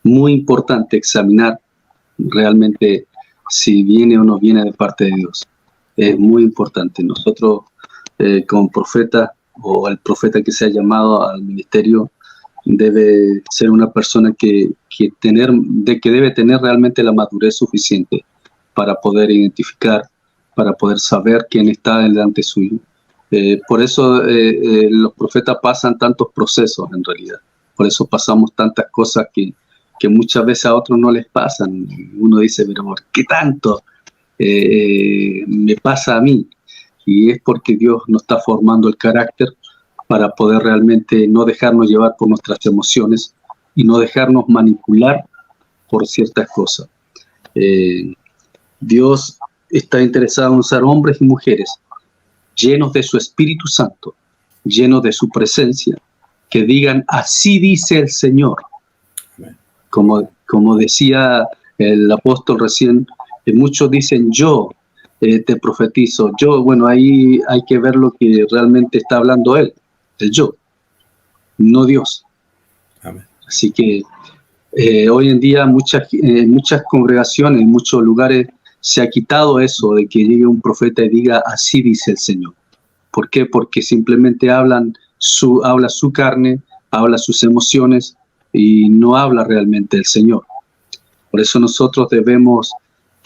[SPEAKER 4] muy importante examinar realmente si viene o no viene de parte de Dios. Es muy importante. Nosotros, como profeta, o el profeta que se ha llamado al ministerio, debe ser una persona que debe tener realmente la madurez suficiente para poder identificar, para poder saber quién está delante suyo. Por eso los profetas pasan tantos procesos en realidad. Por eso pasamos tantas cosas que muchas veces a otros no les pasan. Uno dice, pero ¿por qué tanto me pasa a mí? Y es porque Dios nos está formando el carácter para poder realmente no dejarnos llevar por nuestras emociones y no dejarnos manipular por ciertas cosas. Dios está interesado en usar hombres y mujeres llenos de su Espíritu Santo, llenos de su presencia, que digan, así dice el Señor. Como decía el apóstol recién, muchos dicen, yo te profetizo, yo, bueno, ahí hay que ver lo que realmente está hablando él, el yo, no Dios.
[SPEAKER 2] Amén.
[SPEAKER 4] Así que hoy en día muchas congregaciones, en muchos lugares, se ha quitado eso de que llegue un profeta y diga, así dice el Señor. ¿Por qué? Porque simplemente habla su carne, habla sus emociones y no habla realmente el Señor. Por eso nosotros debemos,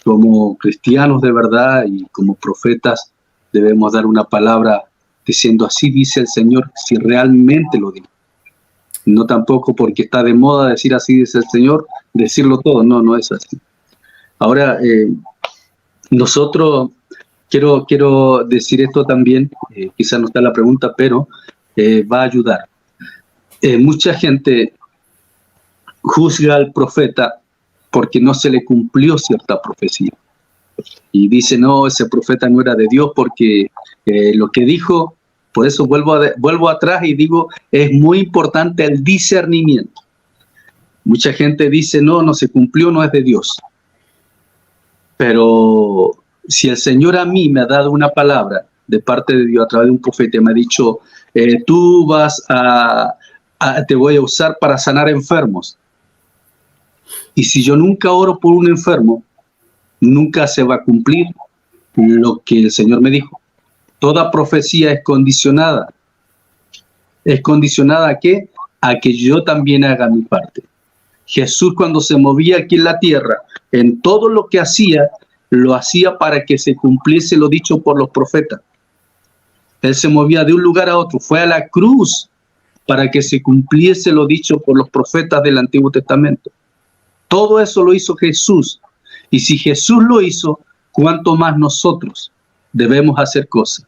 [SPEAKER 4] como cristianos de verdad y como profetas, debemos dar una palabra diciendo, así dice el Señor, si realmente lo digo. No tampoco porque está de moda decir así dice el Señor, decirlo todo. No es así. Ahora, nosotros, quiero decir esto también, quizás no está la pregunta, pero va a ayudar. Mucha gente juzga al profeta porque no se le cumplió cierta profecía. Y dice, no, ese profeta no era de Dios porque lo que dijo, por eso vuelvo atrás y digo, es muy importante el discernimiento. Mucha gente dice, no se cumplió, no es de Dios. Pero si el Señor a mí me ha dado una palabra de parte de Dios a través de un profeta, me ha dicho, tú te voy a usar para sanar enfermos. Y si yo nunca oro por un enfermo, nunca se va a cumplir lo que el Señor me dijo. Toda profecía es condicionada. ¿Es condicionada a qué? A que yo también haga mi parte. Jesús, cuando se movía aquí en la tierra, en todo lo que hacía, lo hacía para que se cumpliese lo dicho por los profetas. Él se movía de un lugar a otro, fue a la cruz para que se cumpliese lo dicho por los profetas del Antiguo Testamento. Todo eso lo hizo Jesús. Y si Jesús lo hizo, ¿cuánto más nosotros debemos hacer cosas?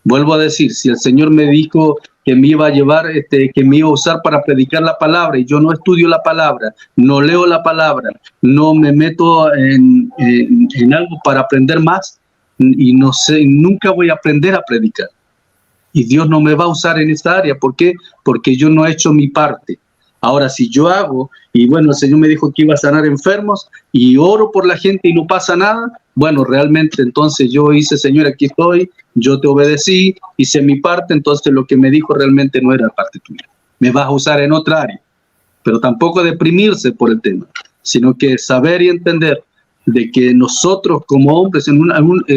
[SPEAKER 4] Vuelvo a decir, si el Señor me dijo que me iba a llevar, que me iba a usar para predicar la palabra y yo no estudio la palabra, no leo la palabra, no me meto en algo para aprender más y no sé, nunca voy a aprender a predicar. Y Dios no me va a usar en esta área. ¿Por qué? Porque yo no he hecho mi parte. Ahora, si yo hago, y bueno, el Señor me dijo que iba a sanar enfermos y oro por la gente y no pasa nada, bueno, realmente entonces yo hice, Señor, aquí estoy, yo te obedecí, hice mi parte, entonces lo que me dijo realmente no era parte tuya. Me vas a usar en otra área, pero tampoco deprimirse por el tema, sino que saber y entender de que nosotros como hombres,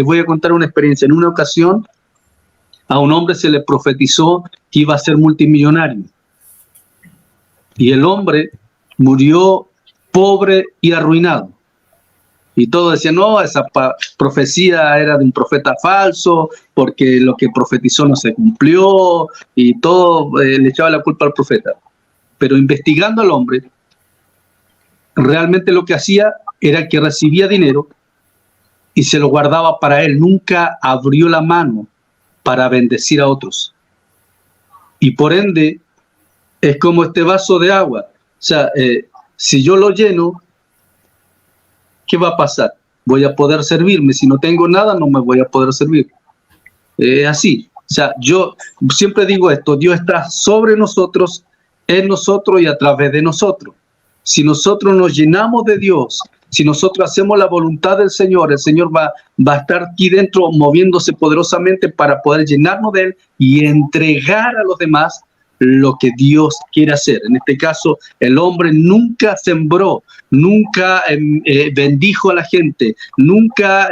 [SPEAKER 4] voy a contar una experiencia. En una ocasión a un hombre se le profetizó que iba a ser multimillonario. Y el hombre murió pobre y arruinado. Y todos decían, no, esa profecía era de un profeta falso, porque lo que profetizó no se cumplió, y todo le echaba la culpa al profeta. Pero investigando al hombre, realmente lo que hacía era que recibía dinero y se lo guardaba para él. Nunca abrió la mano para bendecir a otros. Y por ende, es como este vaso de agua. O sea, si yo lo lleno, ¿qué va a pasar? Voy a poder servirme. Si no tengo nada, no me voy a poder servir. Así. O sea, yo siempre digo esto, Dios está sobre nosotros, en nosotros y a través de nosotros. Si nosotros nos llenamos de Dios, si nosotros hacemos la voluntad del Señor, el Señor va a estar aquí dentro moviéndose poderosamente para poder llenarnos de Él y entregar a los demás lo que Dios quiere hacer. En este caso, el hombre nunca sembró, nunca bendijo a la gente, nunca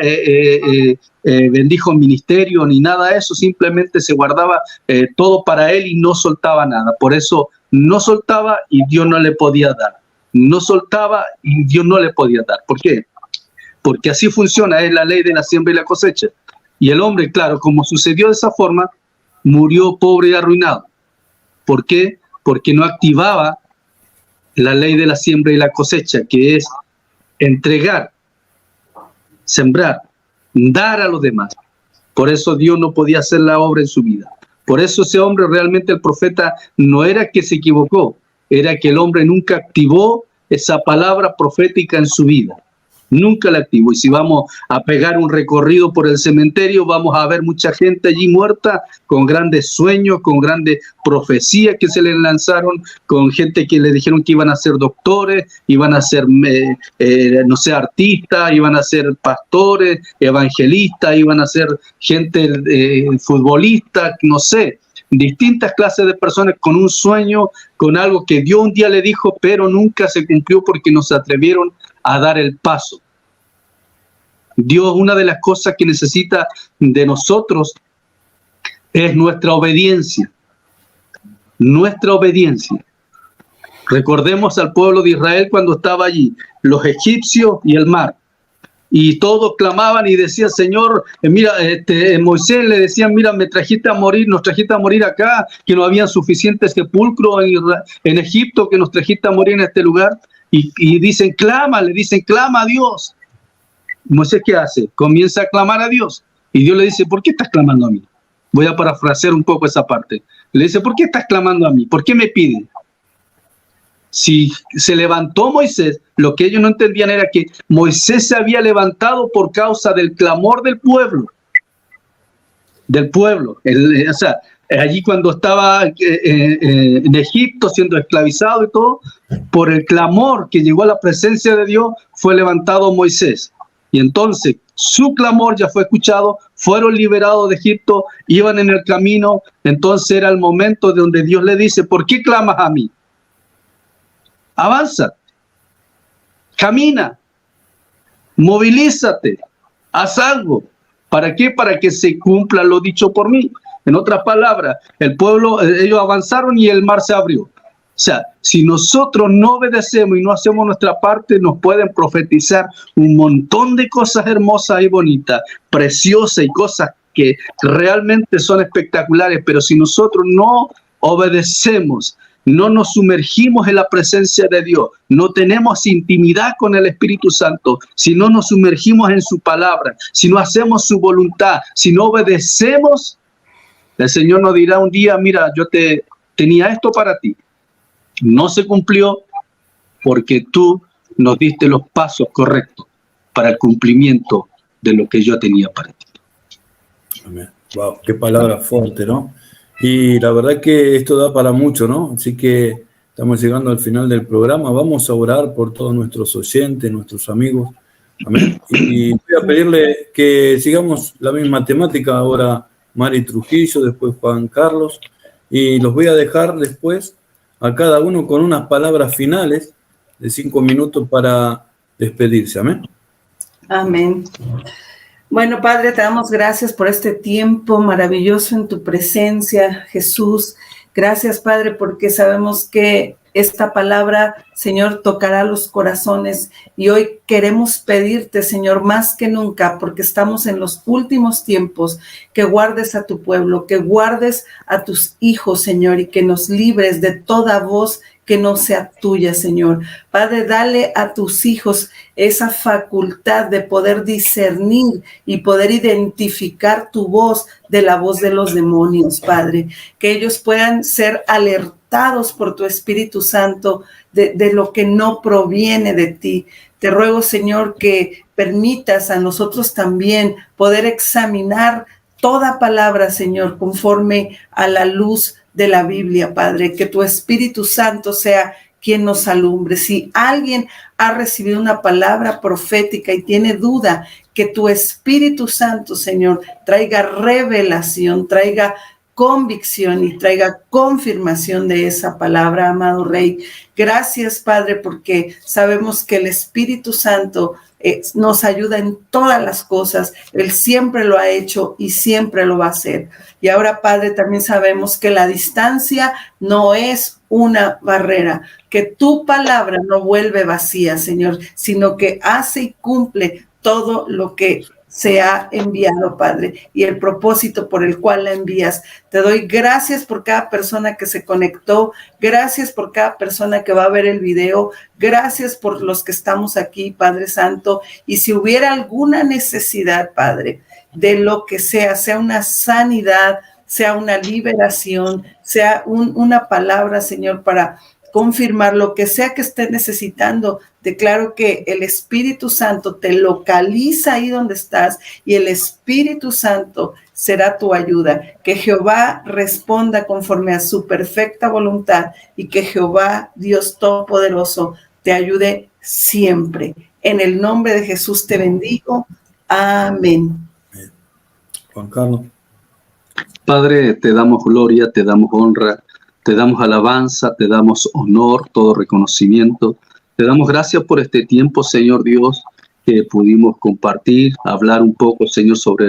[SPEAKER 4] bendijo ministerio ni nada de eso, simplemente se guardaba todo para él y no soltaba nada. Por eso no soltaba y Dios no le podía dar. No soltaba y Dios no le podía dar. ¿Por qué? Porque así funciona, es la ley de la siembra y la cosecha. Y el hombre, claro, como sucedió de esa forma, murió pobre y arruinado. ¿Por qué? Porque no activaba la ley de la siembra y la cosecha, que es entregar, sembrar, dar a los demás. Por eso Dios no podía hacer la obra en su vida. Por eso ese hombre, realmente el profeta, no era que se equivocó, era que el hombre nunca activó esa palabra profética en su vida. Nunca la activó. Y si vamos a pegar un recorrido por el cementerio, vamos a ver mucha gente allí muerta, con grandes sueños, con grandes profecías que se les lanzaron, con gente que le dijeron que iban a ser doctores, iban a ser, no sé, artistas, iban a ser pastores, evangelistas, iban a ser gente futbolista, no sé. Distintas clases de personas con un sueño, con algo que Dios un día le dijo, pero nunca se cumplió porque no se atrevieron a dar el paso. Dios, una de las cosas que necesita de nosotros es nuestra obediencia. Nuestra obediencia. Recordemos al pueblo de Israel cuando estaba allí, los egipcios y el mar. Y todos clamaban y decían, Señor, mira, Moisés le decían, mira, nos trajiste a morir acá, que no había suficiente sepulcro en Egipto, que nos trajiste a morir en este lugar. Y dicen, clama a Dios. Moisés, ¿qué hace? Comienza a clamar a Dios. Y Dios le dice, ¿por qué estás clamando a mí? Voy a parafrasear un poco esa parte. Le dice, ¿por qué estás clamando a mí? ¿Por qué me piden? Si se levantó Moisés, lo que ellos no entendían era que Moisés se había levantado por causa del clamor del pueblo. O sea, allí cuando estaba en Egipto siendo esclavizado y todo, por el clamor que llegó a la presencia de Dios, fue levantado Moisés. Y entonces su clamor ya fue escuchado, fueron liberados de Egipto, iban en el camino. Entonces era el momento de donde Dios le dice, ¿por qué clamas a mí? Avanza, camina, movilízate, haz algo. ¿Para qué? Para que se cumpla lo dicho por mí. En otras palabras, el pueblo, ellos avanzaron y el mar se abrió. O sea, si nosotros no obedecemos y no hacemos nuestra parte, nos pueden profetizar un montón de cosas hermosas y bonitas, preciosas y cosas que realmente son espectaculares, pero si nosotros no obedecemos, no nos sumergimos en la presencia de Dios, no tenemos intimidad con el Espíritu Santo, si no nos sumergimos en su palabra, si no hacemos su voluntad, si no obedecemos, el Señor nos dirá un día, mira, yo tenía esto para ti. No se cumplió porque tú nos diste los pasos correctos para el cumplimiento de lo que yo tenía para ti.
[SPEAKER 2] Amén. Wow, qué palabra fuerte, ¿no? Y la verdad que esto da para mucho, ¿no? Así que estamos llegando al final del programa. Vamos a orar por todos nuestros oyentes, nuestros amigos. Amén. Y voy a pedirle que sigamos la misma temática. Ahora Mari Trujillo, después Juan Carlos. Y los voy a dejar después a cada uno con unas palabras finales de 5 minutos para despedirse. Amén.
[SPEAKER 3] Amén. Bueno, Padre, te damos gracias por este tiempo maravilloso en tu presencia, Jesús. Gracias, Padre, porque sabemos que esta palabra, Señor, tocará los corazones y hoy queremos pedirte, Señor, más que nunca, porque estamos en los últimos tiempos, que guardes a tu pueblo, que guardes a tus hijos, Señor, y que nos libres de toda voz que no sea tuya, Señor. Padre, dale a tus hijos esa facultad de poder discernir y poder identificar tu voz de la voz de los demonios, Padre. Que ellos puedan ser alertados por tu Espíritu Santo de lo que no proviene de ti. Te ruego, Señor, que permitas a nosotros también poder examinar toda palabra, Señor, conforme a la luz de la Biblia, Padre, que tu Espíritu Santo sea quien nos alumbre. Si alguien ha recibido una palabra profética y tiene duda, que tu Espíritu Santo, Señor, traiga revelación, traiga convicción y traiga confirmación de esa palabra, amado Rey. Gracias, Padre, porque sabemos que el Espíritu Santo nos ayuda en todas las cosas. Él siempre lo ha hecho y siempre lo va a hacer. Y ahora, Padre, también sabemos que la distancia no es una barrera, que tu palabra no vuelve vacía, Señor, sino que hace y cumple todo lo que se ha enviado, Padre, y el propósito por el cual la envías. Te doy gracias por cada persona que se conectó, gracias por cada persona que va a ver el video, gracias por los que estamos aquí, Padre Santo, y si hubiera alguna necesidad, Padre, de lo que sea una sanidad, sea una liberación, sea una palabra, Señor, para confirmar lo que sea que estés necesitando, declaro que el Espíritu Santo te localiza ahí donde estás y el Espíritu Santo será tu ayuda. Que Jehová responda conforme a su perfecta voluntad y que Jehová, Dios Todopoderoso, te ayude siempre. En el nombre de Jesús te bendigo. Amén.
[SPEAKER 2] Juan Carlos.
[SPEAKER 4] Padre, te damos gloria, te damos honra, te damos alabanza, te damos honor, todo reconocimiento. Te damos gracias por este tiempo, Señor Dios, que pudimos compartir, hablar un poco, Señor, sobre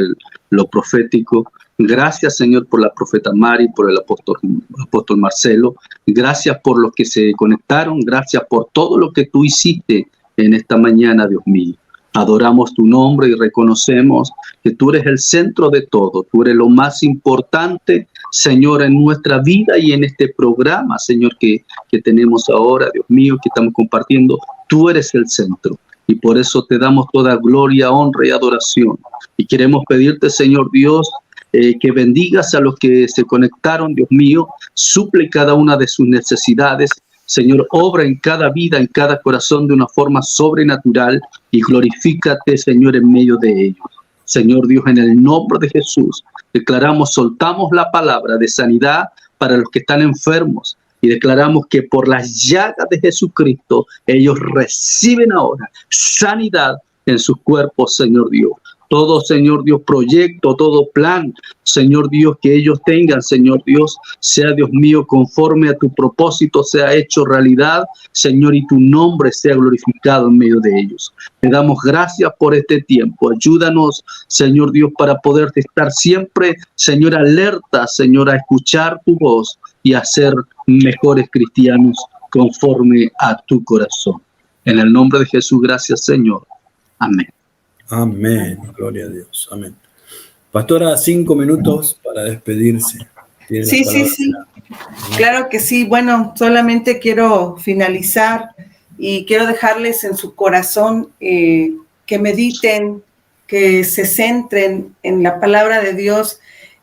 [SPEAKER 4] lo profético. Gracias, Señor, por la profeta Mari, por el apóstol Marcelo. Gracias por los que se conectaron. Gracias por todo lo que tú hiciste en esta mañana, Dios mío. Adoramos tu nombre y reconocemos que tú eres el centro de todo. Tú eres lo más importante, Señor, en nuestra vida y en este programa, Señor, que tenemos ahora, Dios mío, que estamos compartiendo. Tú eres el centro y por eso te damos toda gloria, honra y adoración. Y queremos pedirte, Señor Dios, que bendigas a los que se conectaron, Dios mío, suple cada una de sus necesidades. Señor, obra en cada vida, en cada corazón de una forma sobrenatural y glorifícate, Señor, en medio de ellos. Señor Dios, en el nombre de Jesús, declaramos, soltamos la palabra de sanidad para los que están enfermos y declaramos que por las llagas de Jesucristo ellos reciben ahora sanidad en sus cuerpos, Señor Dios. Todo, Señor Dios, proyecto, todo plan, Señor Dios, que ellos tengan, Señor Dios, sea, Dios mío, conforme a tu propósito, sea hecho realidad, Señor, y tu nombre sea glorificado en medio de ellos. Te damos gracias por este tiempo. Ayúdanos, Señor Dios, para poder estar siempre, Señor, alerta, Señor, a escuchar tu voz y a ser mejores cristianos conforme a tu corazón. En el nombre de Jesús, gracias, Señor. Amén.
[SPEAKER 2] Amén, gloria a Dios, amén. Pastora, 5 minutos para despedirse.
[SPEAKER 3] Sí, claro que sí. Bueno, solamente quiero finalizar y quiero dejarles en su corazón que mediten, que se centren en la palabra de Dios.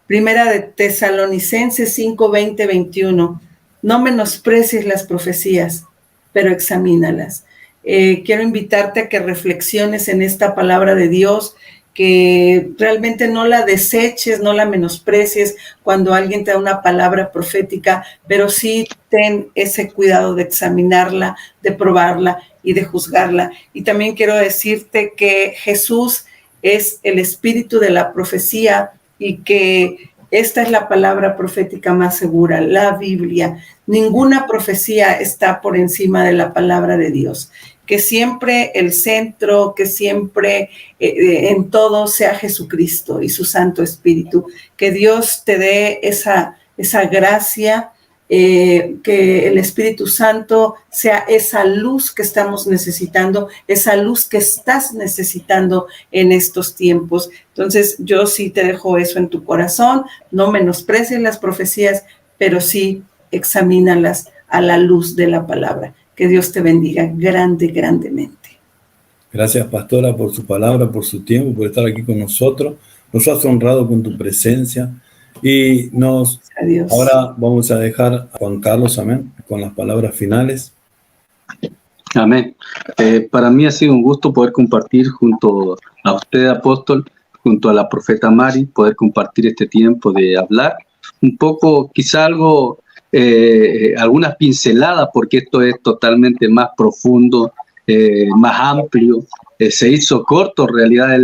[SPEAKER 3] Primera de Tesalonicenses 5, 20, 21. No menosprecies las profecías, pero examínalas. Quiero invitarte a que reflexiones en esta palabra de Dios, que realmente no la deseches, no la menosprecies cuando alguien te da una palabra profética, pero sí ten ese cuidado de examinarla, de probarla y de juzgarla. Y también quiero decirte que Jesús es el espíritu de la profecía y que esta es la palabra profética más segura, la Biblia. Ninguna profecía está por encima de la palabra de Dios. Que siempre el centro, que siempre en todo sea Jesucristo y su Santo Espíritu. Que Dios te dé esa gracia que el Espíritu Santo sea esa luz que estamos necesitando, esa luz que estás necesitando en estos tiempos. Entonces, yo sí te dejo eso en tu corazón, no menosprecies las profecías, pero sí examínalas a la luz de la palabra. Que Dios te bendiga grandemente.
[SPEAKER 2] Gracias, pastora, por su palabra, por su tiempo, por estar aquí con nosotros. Nos has honrado con tu presencia y ahora vamos a dejar a Juan Carlos, amén, con las palabras finales.
[SPEAKER 4] Amén. Para mí ha sido un gusto poder compartir junto a usted, apóstol, junto a la profeta Mari, poder compartir este tiempo de hablar un poco, quizá algo, algunas pinceladas, porque esto es totalmente más profundo, más amplio. Se hizo corto en realidad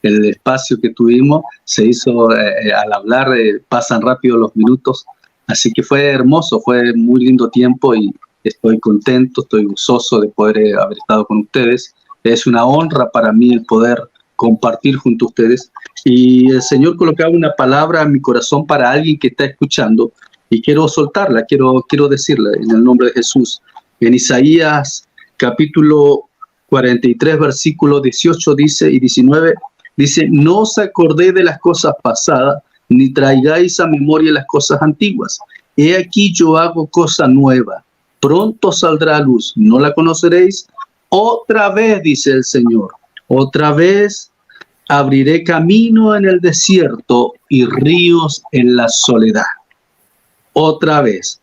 [SPEAKER 4] el espacio que tuvimos, se hizo al hablar, pasan rápido los minutos, así que fue hermoso, fue muy lindo tiempo y estoy contento, estoy gozoso de poder haber estado con ustedes. Es una honra para mí el poder compartir junto a ustedes, y el Señor colocaba una palabra en mi corazón para alguien que está escuchando y quiero soltarla, quiero decirla en el nombre de Jesús. En Isaías capítulo 43 versículos 18 dice y 19 dice: no os acordéis de las cosas pasadas, ni traigáis a memoria las cosas antiguas. He aquí yo hago cosa nueva, pronto saldrá a luz, ¿no la conoceréis? Otra vez, dice el Señor, otra vez abriré camino en el desierto y ríos en la soledad. Otra vez.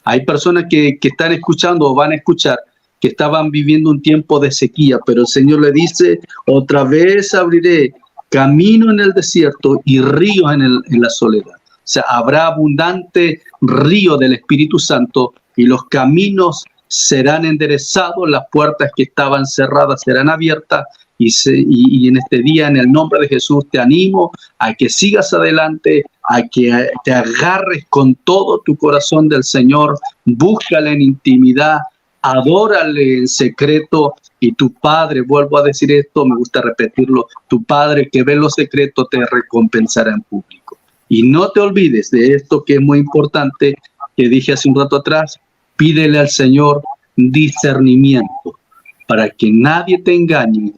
[SPEAKER 4] Hay personas que están escuchando o van a escuchar que estaban viviendo un tiempo de sequía, pero el Señor le dice: otra vez abriré camino en el desierto y ríos en la soledad. O sea, habrá abundante río del Espíritu Santo y los caminos serán enderezados, las puertas que estaban cerradas serán abiertas. Y en este día, en el nombre de Jesús, te animo a que sigas adelante, a que te agarres con todo tu corazón del Señor, búscale en intimidad, adórale en secreto, y tu Padre, vuelvo a decir esto, me gusta repetirlo, tu Padre que ve lo secreto te recompensará en público. Y no te olvides de esto que es muy importante, que dije hace un rato atrás: pídele al Señor discernimiento para que nadie te engañe,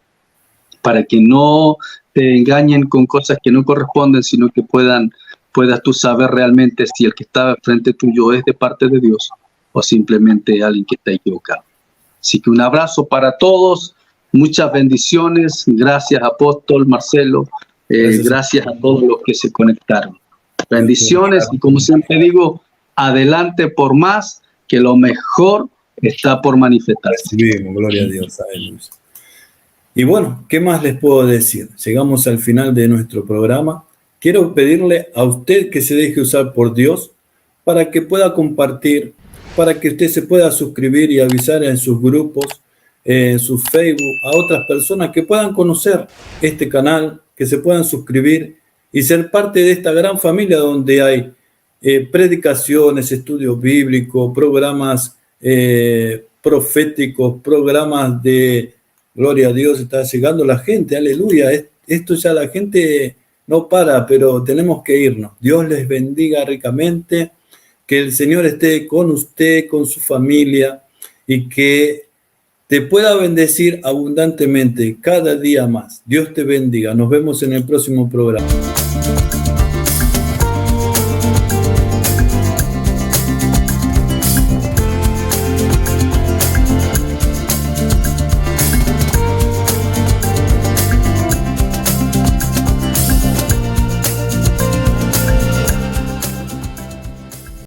[SPEAKER 4] para que no te engañen con cosas que no corresponden, sino que puedas tú saber realmente si el que está frente tuyo es de parte de Dios o simplemente alguien que está equivocado. Así que un abrazo para todos, muchas bendiciones, gracias apóstol Marcelo, gracias a todos los que se conectaron. Bendiciones y como siempre digo, adelante por más, que lo mejor está por manifestarse.
[SPEAKER 2] Recibimos, gloria a Dios, aleluya. Y bueno, ¿qué más les puedo decir? Llegamos al final de nuestro programa. Quiero pedirle a usted que se deje usar por Dios para que pueda compartir, para que usted se pueda suscribir y avisar en sus grupos, en su Facebook, a otras personas que puedan conocer este canal, que se puedan suscribir y ser parte de esta gran familia donde hay predicaciones, estudios bíblicos, programas proféticos, programas de gloria a Dios. Está llegando la gente, aleluya. Esto ya la gente no para, pero tenemos que irnos. Dios les bendiga ricamente, que el Señor esté con usted, con su familia, y que te pueda bendecir abundantemente cada día más. Dios te bendiga. Nos vemos en el próximo programa.